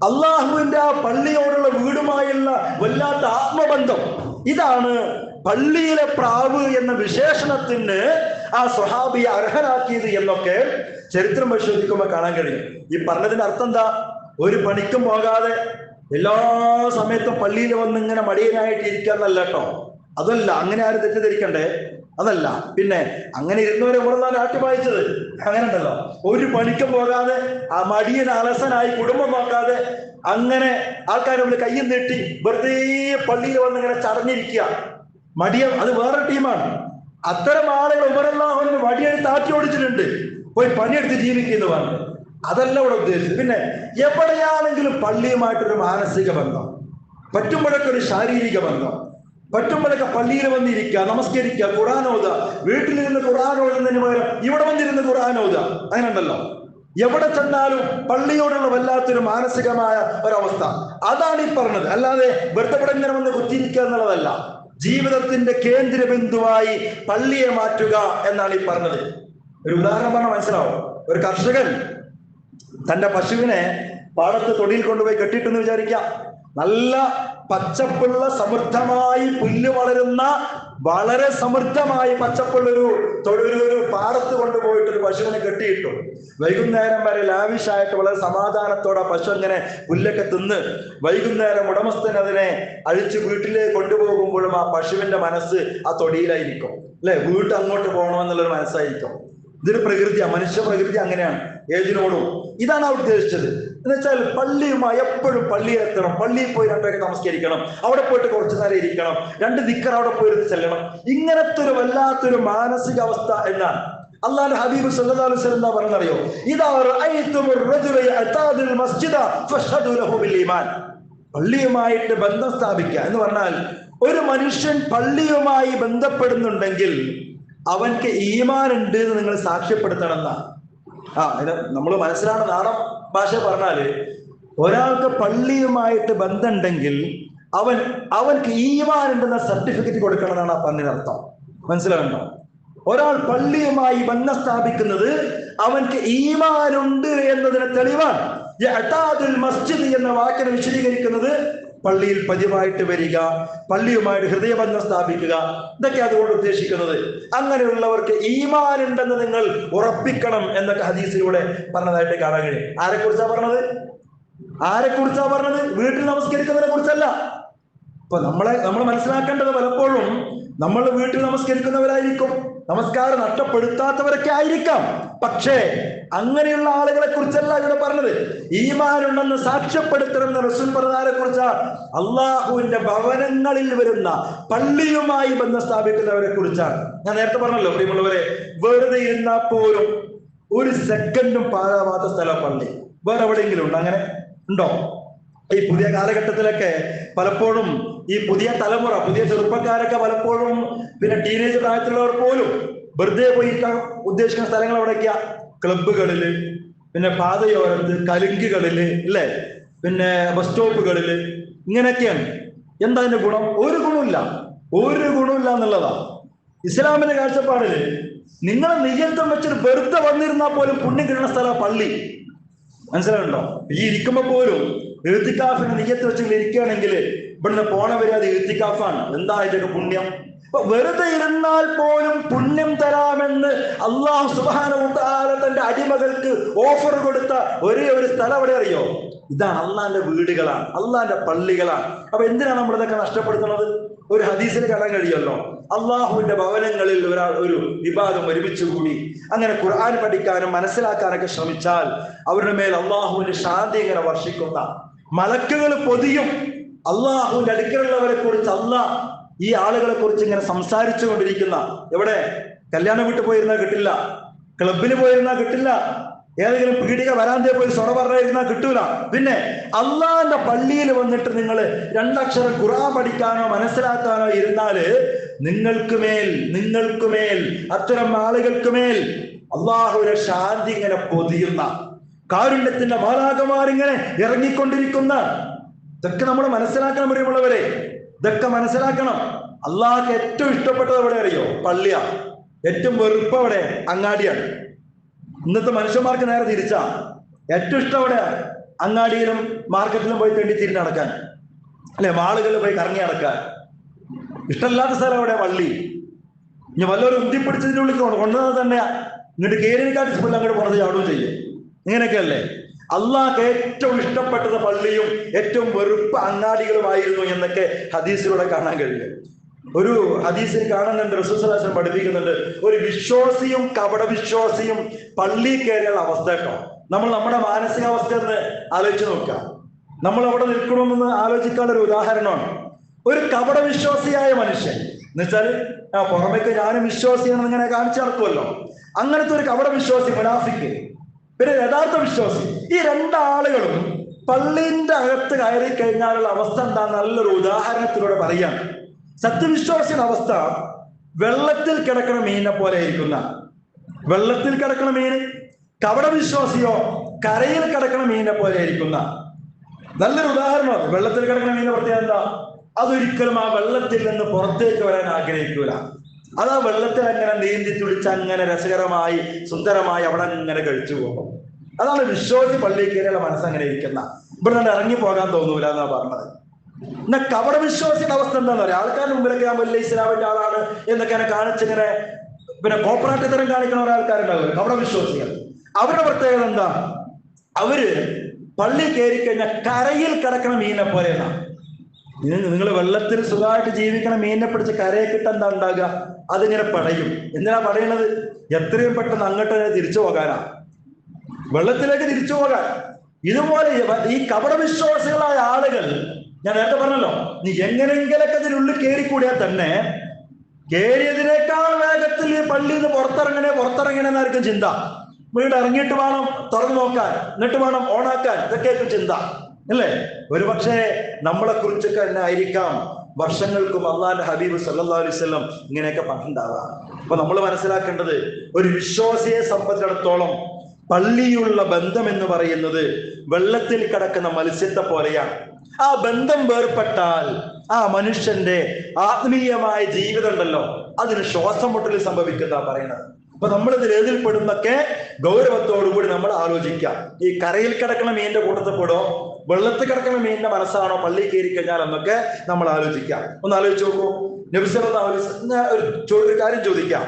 അള്ളാഹുവിന്റെ ആ പള്ളിയോടുള്ള വീടുമായുള്ള വല്ലാത്ത ആത്മബന്ധം, ഇതാണ് പള്ളിയിലെ പ്രാവ് എന്ന വിശേഷണത്തിന് ആ സ്വഹാബിയെ അർഹനാക്കിയത് എന്നൊക്കെ ചരിത്രം പരിശോധിക്കുമ്പോൾ കാണാൻ കഴിയും. ഈ പറഞ്ഞതിന്റെ അർത്ഥം എന്താ? ഒരു പണിക്കും പോകാതെ എല്ലാ സമയത്തും പള്ളിയിൽ വന്ന് ഇങ്ങനെ മടിയനായിട്ട് ഇരിക്കാന്നല്ല കേട്ടോ. അതല്ല, അങ്ങനെ ആരും തെറ്റിദ്ധരിക്കണ്ടേ, അതല്ല. പിന്നെ അങ്ങനെ ഇരുന്നവരെ ഉമർ ആട്ടി വായിച്ചത് അങ്ങനെ ഉണ്ടല്ലോ, ഒരു പണിക്കും പോകാതെ ആ മടിയൻ അലസനായി കുടുംബം നോക്കാതെ അങ്ങനെ ആൾക്കാരെ നമ്മൾ കയ്യും നീട്ടി വെറുതെ പള്ളിയിൽ വന്ന് ഇങ്ങനെ ചടഞ്ഞിരിക്കുക. മടിയൻ അത് വേറെ ടീമാണ്. അത്തരം ആളുകൾ ഉമറല്ലാഹുവിന് വടിയെടുത്ത് ആട്ടി ഓടിച്ചിട്ടുണ്ട്, പോയി പണിയെടുത്ത് ജീവിക്കുന്നതാണ്. അതല്ല ഇവിടെ ഉദ്ദേശിച്ചത്. പിന്നെ എവിടെയാണെങ്കിലും പള്ളിയുമായിട്ടൊരു മാനസിക ബന്ധം, പറ്റുമ്പോഴൊക്കെ ഒരു ശാരീരിക ബന്ധം, പറ്റുമ്പോഴൊക്കെ പള്ളിയിൽ വന്നിരിക്കുക, നമസ്കരിക്കുക, ഖുർആൻ ഓതുക. വീട്ടിലിരുന്ന് ഖുർആൻ ഓതുന്നതിന് പകരം ഇവിടെ വന്നിരുന്ന് ഖുർആൻ ഓതുക, അങ്ങനെ ഉണ്ടല്ലോ. എവിടെ ചെന്നാലും പള്ളിയോടുള്ള വല്ലാത്തൊരു മാനസികമായ ഒരവസ്ഥ, അതാണ് ഈ പറഞ്ഞത്. അല്ലാതെ വെറുതെ ഇവിടെ ഇങ്ങനെ വന്ന് കുത്തിയിരിക്കുക എന്നുള്ളതല്ല. ജീവിതത്തിന്റെ കേന്ദ്ര ബിന്ദുവായി പള്ളിയെ മാറ്റുക എന്നാണ് ഈ പറഞ്ഞത്. ഒരു ഉദാഹരണം പറഞ്ഞാൽ മനസ്സിലാവും. ഒരു കർഷകൻ തന്റെ പശുവിനെ പാടത്ത് തൊടിയിൽ കൊണ്ടുപോയി കെട്ടിട്ടെന്ന് വിചാരിക്കാം. നല്ല പച്ചപ്പുള്ള സമൃദ്ധമായി പുല്ല് വളരുന്ന വളരെ സമൃദ്ധമായി പച്ചപ്പുള്ളൊരു ഒരു പാടത്ത് കൊണ്ടുപോയിട്ട് ഒരു പശുവിനെ കെട്ടിയിട്ടു. വൈകുന്നേരം വരെ ലാവിഷായിട്ട് വളരെ സമാധാനത്തോടെ പശു അങ്ങനെ പുല്ലൊക്കെ തിന്ന് വൈകുന്നേരം ഉടമസ്ഥൻ അതിനെ അഴിച്ച് വീട്ടിലേക്ക് കൊണ്ടുപോകുമ്പോഴും ആ പശുവിന്റെ മനസ്സ് ആ തൊടിയിലായിരിക്കും, അല്ലെ? വീട്ടിൽ അങ്ങോട്ട് പോകണമെന്നുള്ളൊരു മനസ്സായിരിക്കും. ഇതൊരു പ്രകൃതിയാണ്, മനുഷ്യ പ്രകൃതി അങ്ങനെയാണ് ഏതിനോടും. ഇതാണ് ആ ഉദ്ദേശിച്ചത്. എന്ന് വെച്ചാൽ പള്ളിയുമായി എപ്പോഴും പള്ളിയിൽ എത്തണം, പള്ളിയിൽ പോയി രണ്ടൊക്കെ നമസ്കരിക്കണം, അവിടെ പോയിട്ട് കുറച്ചു നേരം ഇരിക്കണം, 2 ദിക്കർ അവിടെ പോയി ചെല്ലണം. ഇങ്ങനത്തെ ഒരു വല്ലാത്തൊരു മാനസികാവസ്ഥ എന്നാണ് അള്ളാഹുവിന്റെ ഹബീബ് സല്ലല്ലാഹു അലൈഹി വസല്ലം എന്താ പറയുന്നറിയോ? ഇദാ റഅയ്തുമുർ റജുല യഅതാദിൽ മസ്ജിദ ഫഷ്ഹദു ലഹു ബിൽ ഈമാൻ. പള്ളിയുമായിട്ട് ബന്ധം സ്ഥാപിക്കുക എന്ന് പറഞ്ഞാൽ ഒരു മനുഷ്യൻ പള്ളിയുമായി ബന്ധപ്പെടുന്നുണ്ടെങ്കിൽ അവൻക്ക് ഈമാൻ ഉണ്ട് എന്ന് നിങ്ങൾ സാക്ഷ്യപ്പെടുത്തണം എന്നാണ്. ഇത് നമ്മൾ മനസ്സിലാണ് നാടൻ ഭാഷ പറഞ്ഞാല്, ഒരാൾക്ക് പള്ളിയുമായിട്ട് ബന്ധമുണ്ടെങ്കിൽ അവൻക്ക് ഈമാൻ ഉണ്ടെന്ന സർട്ടിഫിക്കറ്റ് കൊടുക്കണം എന്നാണ് ആ പറഞ്ഞതിനർത്ഥം. മനസ്സിലാകണ്ടോ? ഒരാൾ പള്ളിയുമായി ബന്ധം സ്ഥാപിക്കുന്നത് അവൻക്ക് ഈമാനുണ്ട് എന്നതിന് തെളിവാണ്. യഅതാദുൽ മസ്ജിദ് എന്ന വാക്കിനെ വിശദീകരിക്കുന്നത് പള്ളിയിൽ പതിവായിട്ട് വരിക, പള്ളിയുമായിട്ട് ഹൃദയബന്ധം സ്ഥാപിക്കുക, ഇതൊക്കെ അതുകൊണ്ട് ഉദ്ദേശിക്കുന്നത്. അങ്ങനെയുള്ളവർക്ക് ഈമാൻ ഉണ്ടെന്ന് നിങ്ങൾ ഉറപ്പിക്കണം എന്നൊക്കെ ഹദീസിലൂടെ പറഞ്ഞതായിട്ട് കാണാൻ കഴിയും. ആരെക്കുറിച്ചാ പറഞ്ഞത്? വീട്ടിൽ നമസ്കരിക്കുന്നതിനെ കുറിച്ചല്ല. ഇപ്പൊ നമ്മൾ മനസ്സിലാക്കേണ്ടത് പലപ്പോഴും നമ്മൾ വീട്ടിൽ നമസ്കരിക്കുന്നവരായിരിക്കും, നമസ്കാരം നഷ്ടപ്പെടുത്താത്തവരൊക്കെ ആയിരിക്കാം. പക്ഷേ അങ്ങനെയുള്ള ആളുകളെ കുറിച്ചല്ല ഇവിടെ പറഞ്ഞത്. ഈമാനുണ്ടെന്ന് സാക്ഷ്യപ്പെടുത്തണമെന്ന് റസൂൽ പറഞ്ഞതിനെ കുറിച്ചാ. അള്ളാഹുവിന്റെ ഭവനങ്ങളിൽ വരുന്ന പള്ളിയുമായി ബന്ധം സ്ഥാപിക്കുന്നവരെ കുറിച്ചാണ്. ഞാൻ നേരത്തെ പറഞ്ഞല്ലോ പ്രിയമുള്ളവരെ, വെറുതെ ഇരുന്നാൽ പോലും ഒരു സെക്കൻഡും പാഴാവാത്ത സ്ഥലം പള്ളി. വേറെ എവിടെയെങ്കിലും ഉണ്ടോ? അങ്ങനെ ഉണ്ടോ? ഈ പുതിയ കാലഘട്ടത്തിലൊക്കെ പലപ്പോഴും ഈ പുതിയ തലമുറ, പുതിയ ചെറുപ്പക്കാരൊക്കെ പലപ്പോഴും പിന്നെ ടീനേജ് പ്രായത്തിലുള്ളവർ പോലും വെറുതെ പോയിരിക്കാൻ ഉദ്ദേശിക്കുന്ന സ്ഥലങ്ങൾ എവിടേക്കാ? ക്ലബുകളില്, പിന്നെ പാതയോരത്ത്, കലുങ്കുകളില്, അല്ലെ? പിന്നെ ബസ് സ്റ്റോപ്പുകളില്, ഇങ്ങനെയൊക്കെയാണ്. എന്താ അതിന്റെ ഗുണം? ഒരു ഗുണമില്ല എന്നുള്ളതാ ഇസ്ലാമിന്റെ കാഴ്ചപ്പാടില്. നിങ്ങളെ നിയന്ത്രണം വെച്ചിട്ട് വെറുതെ വന്നിരുന്നാൽ പോലും പുണ്യം കിട്ടുന്ന സ്ഥലം പള്ളി. മനസ്സിലാവുണ്ടോ? ഈ ഇരിക്കുമ്പോ പോലും ഇഴ്തികാഫിന് നിയ്യത്ത് വെച്ചെങ്കിൽ ഇരിക്കുകയാണെങ്കിൽ ഇവിടുന്ന് പോണവരെ അത് ഇഴ്തികാഫാണ്. എന്താ ഇതിന്റെ പുണ്യം? അപ്പൊ വെറുതെ ഇരുന്നാൽ പോലും പുണ്യം തരാമെന്ന് അള്ളാഹു സുബ്ഹാനഹു വ തആല തന്റെ അടിമകൾക്ക് ഓഫർ കൊടുത്ത ഒരേ ഒരു സ്ഥലം എവിടെ അറിയോ? ഇതാണ് അള്ളാന്റെ വീടുകളാണ്, അള്ളാന്റെ പള്ളികളാണ്. അപ്പൊ എന്തിനാണ് നമ്മൾ ഇതൊക്കെ നഷ്ടപ്പെടുത്തുന്നത്? ഒരു ഹദീസിന് കാണാൻ കഴിയുമല്ലോ, അള്ളാഹുവിന്റെ ഭവനങ്ങളിൽ ഒരു വിഭാഗം ഒരുമിച്ച് കൂടി അങ്ങനെ ഖുർആൻ പഠിക്കാനും മനസ്സിലാക്കാനൊക്കെ ശ്രമിച്ചാൽ അവരുടെ മേൽ അള്ളാഹുവിന്റെ ശാന്തി ഇങ്ങനെ വർഷിക്കുന്ന മലക്കുകൾ പൊതിയും. അള്ളാഹുവിന്റെ അടുക്കലുള്ളവരെ കുറിച്ച് അള്ളാഹ് ഈ ആളുകളെ കുറിച്ച് ഇങ്ങനെ സംസാരിച്ചു കൊണ്ടിരിക്കുന്ന, എവിടെ? കല്യാണം വീട്ടിൽ പോയിരുന്നാൽ കിട്ടില്ല, ക്ലബിന് പോയിരുന്നാൽ കിട്ടില്ല, ഏതെങ്കിലും പീഡിക വരാന്തേ പോയി സ്വറ പറഞ്ഞിരുന്നാൽ കിട്ടൂല. പിന്നെ അള്ളാന്റെ പള്ളിയിൽ വന്നിട്ട് നിങ്ങൾ 2 അക്ഷരം ഖുർആൻ പഠിക്കാനോ മനസ്സിലാക്കാനോ ഇരുന്നാല് നിങ്ങൾക്ക് മേൽ അത്തരം ആളുകൾക്ക് മേൽ അള്ളാഹുവിന്റെ ശാന്തി ഇങ്ങനെ പൊതിയുന്ന, കാരുണ്യത്തിന്റെ മാലാഖമാരിങ്ങനെ ഇറങ്ങിക്കൊണ്ടിരിക്കുന്ന, ഇതൊക്കെ നമ്മൾ മനസ്സിലാക്കണം പ്രിയമുള്ളവരെ, ഇതൊക്കെ മനസ്സിലാക്കണം. അള്ളാഹ്ക്ക് ഏറ്റവും ഇഷ്ടപ്പെട്ടത് എവിടെ അറിയോ? പള്ളിയാ. ഏറ്റവും വെറുപ്പ് എവിടെ? അങ്ങാടിയാണ്. ഇന്നത്തെ മനുഷ്യന്മാർക്ക് നേരെ തിരിച്ചാ. ഏറ്റവും ഇഷ്ടം എവിടെ? അങ്ങാടിയിലും മാർക്കറ്റിലും പോയി തെണ്ടി തിരിഞ്ഞ് നടക്കാൻ, അല്ലെ? മാളുകളിൽ പോയി കറങ്ങി നടക്കാൻ. ഇഷ്ടമില്ലാത്ത സ്ഥലം എവിടെ? പള്ളി. ഇനി വല്ലവരും ഉന്തിപ്പിടിച്ചതിൻ്റെ ഉള്ളിൽ കൊണ്ടുവന്നത് തന്നെയാ. ഇങ്ങോട്ട് കയറിനെക്കാട്ടി സ്കൂളിൽ അങ്ങോട്ട് പോണത് ചാടുകയും ചെയ്യും. ഇങ്ങനെയൊക്കെ അല്ലേ? അള്ളാഹ്ക്ക് ഏറ്റവും ഇഷ്ടപ്പെട്ടത് പള്ളിയും ഏറ്റവും വെറുപ്പ് അങ്ങാടികളുമായിരുന്നു എന്നൊക്കെ ഹദീസിലൂടെ കാണാൻ കഴിയും. ഒരു ഹദീസിൽ കാണുന്നുണ്ട്, റസൂൽ സ്വല്ലല്ലാഹു അലൈഹി വസല്ലം പഠിപ്പിക്കുന്നുണ്ട്, ഒരു വിശ്വാസിയും കപട വിശ്വാസിയും പള്ളി കയറിയുള്ള അവസ്ഥ കേട്ടോ. നമ്മൾ നമ്മുടെ മാനസികാവസ്ഥ ഒന്ന് ആലോചിച്ച് നോക്കാം. നമ്മൾ അവിടെ നിൽക്കണമെന്ന് ആലോചിക്കാനുള്ള ഒരു ഉദാഹരണമാണ്. ഒരു കപട വിശ്വാസിയായ മനുഷ്യൻ എന്ന് വെച്ചാല് പുറമേക്ക് ഞാനും വിശ്വാസിയാണെന്ന് ഇങ്ങനെ കാണിച്ചു നടക്കുമല്ലോ, അങ്ങനത്തെ ഒരു കപട വിശ്വാസി മുനാഫിക്ക്, പിന്നെ യഥാർത്ഥ വിശ്വാസി, ഈ രണ്ടാളുകളും പള്ളിന്റെ അകത്ത് കയറി കഴിഞ്ഞാലുള്ള അവസ്ഥ എന്താ നല്ലൊരു ഉദാഹരണത്തിലൂടെ പറയാം. സത്യവിശ്വാസിയുടെ അവസ്ഥ വെള്ളത്തിൽ കിടക്കണ മീനിനെ പോലെ ഇരിക്കുന്ന, വെള്ളത്തിൽ കിടക്കണ മീൻ. കപട വിശ്വാസിയോ കരയിൽ കിടക്കണ മീനിനെ പോലെ ഇരിക്കുന്ന. നല്ലൊരു ഉദാഹരണമാണ്. വെള്ളത്തിൽ കിടക്കണ മീനിന്റെ പ്രത്യേകത എന്താ? അതൊരിക്കലും ആ വെള്ളത്തിൽ നിന്ന് പുറത്തേക്ക് വരാൻ ആഗ്രഹിക്കൂല. അത് ആ വെള്ളത്തിൽ അങ്ങനെ നീന്തി തുടിച്ച് അങ്ങനെ രസകരമായി സുന്ദരമായി അവിടെ അങ്ങനെ കഴിച്ചു പോകും. അതാണ് വിശ്വാസി പള്ളി കയറിയുള്ള മനസ്സങ്ങനെ ഇരിക്കുന്ന. ഇവിടെ നിന്ന് ഇറങ്ങി പോകാൻ തോന്നൂല എന്നാ പറഞ്ഞത്. എന്നാ കപട വിശ്വാസിയുടെ അവസ്ഥ എന്താന്ന് പറയാം. ആൾക്കാരുടെ മുമ്പിലൊക്കെ ഞാൻ വലിയ ഇസ്ലാമിന്റെ ആളാണ് എന്നൊക്കെ കാണിച്ചിങ്ങനെ പിന്നെ കോപ്പറേറ്റ് തരം കാണിക്കുന്ന ഒരാൾക്കാരുണ്ടാവില്ല, കപട വിശ്വാസികൾ. അവരുടെ പ്രത്യേകത എന്താ? അവര് പള്ളി കയറി കഴിഞ്ഞാൽ കരയിൽ കിടക്കണ മീനിനെ പോലെയാണ്. നിങ്ങൾ വെള്ളത്തിൽ സുഖമായിട്ട് ജീവിക്കണ മീനിനെ പിടിച്ച് കരയെ കിട്ടാൻ എന്താ ഉണ്ടാകുക? അതിങ്ങനെ പടയും. എന്തിനാ പടയണത്? എത്രയും പെട്ടെന്ന് അങ്ങോട്ട് തിരിച്ചു പോകാനാ, വെള്ളത്തിലേക്ക് തിരിച്ചു പോകാൻ. ഇതുപോലെ ഈ കപട വിശ്വാസികളായ ആളുകൾ, ഞാൻ നേരത്തെ പറഞ്ഞല്ലോ, നീ എങ്ങനെങ്കിലൊക്കെ അതിനുള്ളിൽ കയറിക്കൂടിയാൽ തന്നെ കയറിയതിനേക്കാൾ വേഗത്തിൽ ഈ പള്ളിയിൽ നിന്ന് പുറത്തിറങ്ങണേന്നായിരിക്കും ചിന്ത. വീട് ഇറങ്ങിയിട്ട് വേണം തുറന്നു നോക്കാൻ, എന്നിട്ട് വേണം ഓണാക്കാൻ, ഇതൊക്കെയായിരിക്കും ചിന്ത, അല്ലേ? ഒരു പക്ഷേ നമ്മളെ കുറിച്ചൊക്കെ തന്നെ ആയിരിക്കാം വർഷങ്ങൾക്കും അള്ളാന്റെ ഹബീബ് സല്ലല്ലാഹു അലൈഹി വസല്ലം ഇങ്ങനെയൊക്കെ പറഞ്ഞിട്ടുണ്ടാവുക. അപ്പൊ നമ്മൾ മനസ്സിലാക്കേണ്ടത്, ഒരു വിശ്വാസിയെ സംബന്ധിച്ചിടത്തോളം പള്ളിയുള്ള ബന്ധം എന്ന് പറയുന്നത് വെള്ളത്തിൽ കിടക്കുന്ന മത്സ്യത്തെ പോലെയാണ്. ആ ബന്ധം വേർപെട്ടാൽ ആ മനുഷ്യന്റെ ആത്മീയമായ ജീവിതം ഉണ്ടല്ലോ, അതിന് ശ്വാസം മുട്ടൽ സംഭവിക്കുന്ന പറയുന്നത്. അപ്പൊ നമ്മൾ ഇതിൽ ഏതിൽ പെടുന്നൊക്കെ ഗൗരവത്തോടുകൂടി നമ്മൾ ആലോചിക്കാം. ഈ കരയിൽ കിടക്കുന്ന മീനിന്റെ കൂട്ടത്തിൽ പെടോ, വെള്ളത്തിൽ കിടക്കുന്ന മീനിന്റെ മനസ്സാണോ പള്ളി കയറി കഴിഞ്ഞാൽ എന്നൊക്കെ നമ്മൾ ആലോചിക്കാം. ഒന്ന് ആലോചിച്ച് നോക്കൂ. നബി സല്ലല്ലാഹു അലൈഹി വസല്ലം ഒരു കാര്യം ചോദിക്കാം.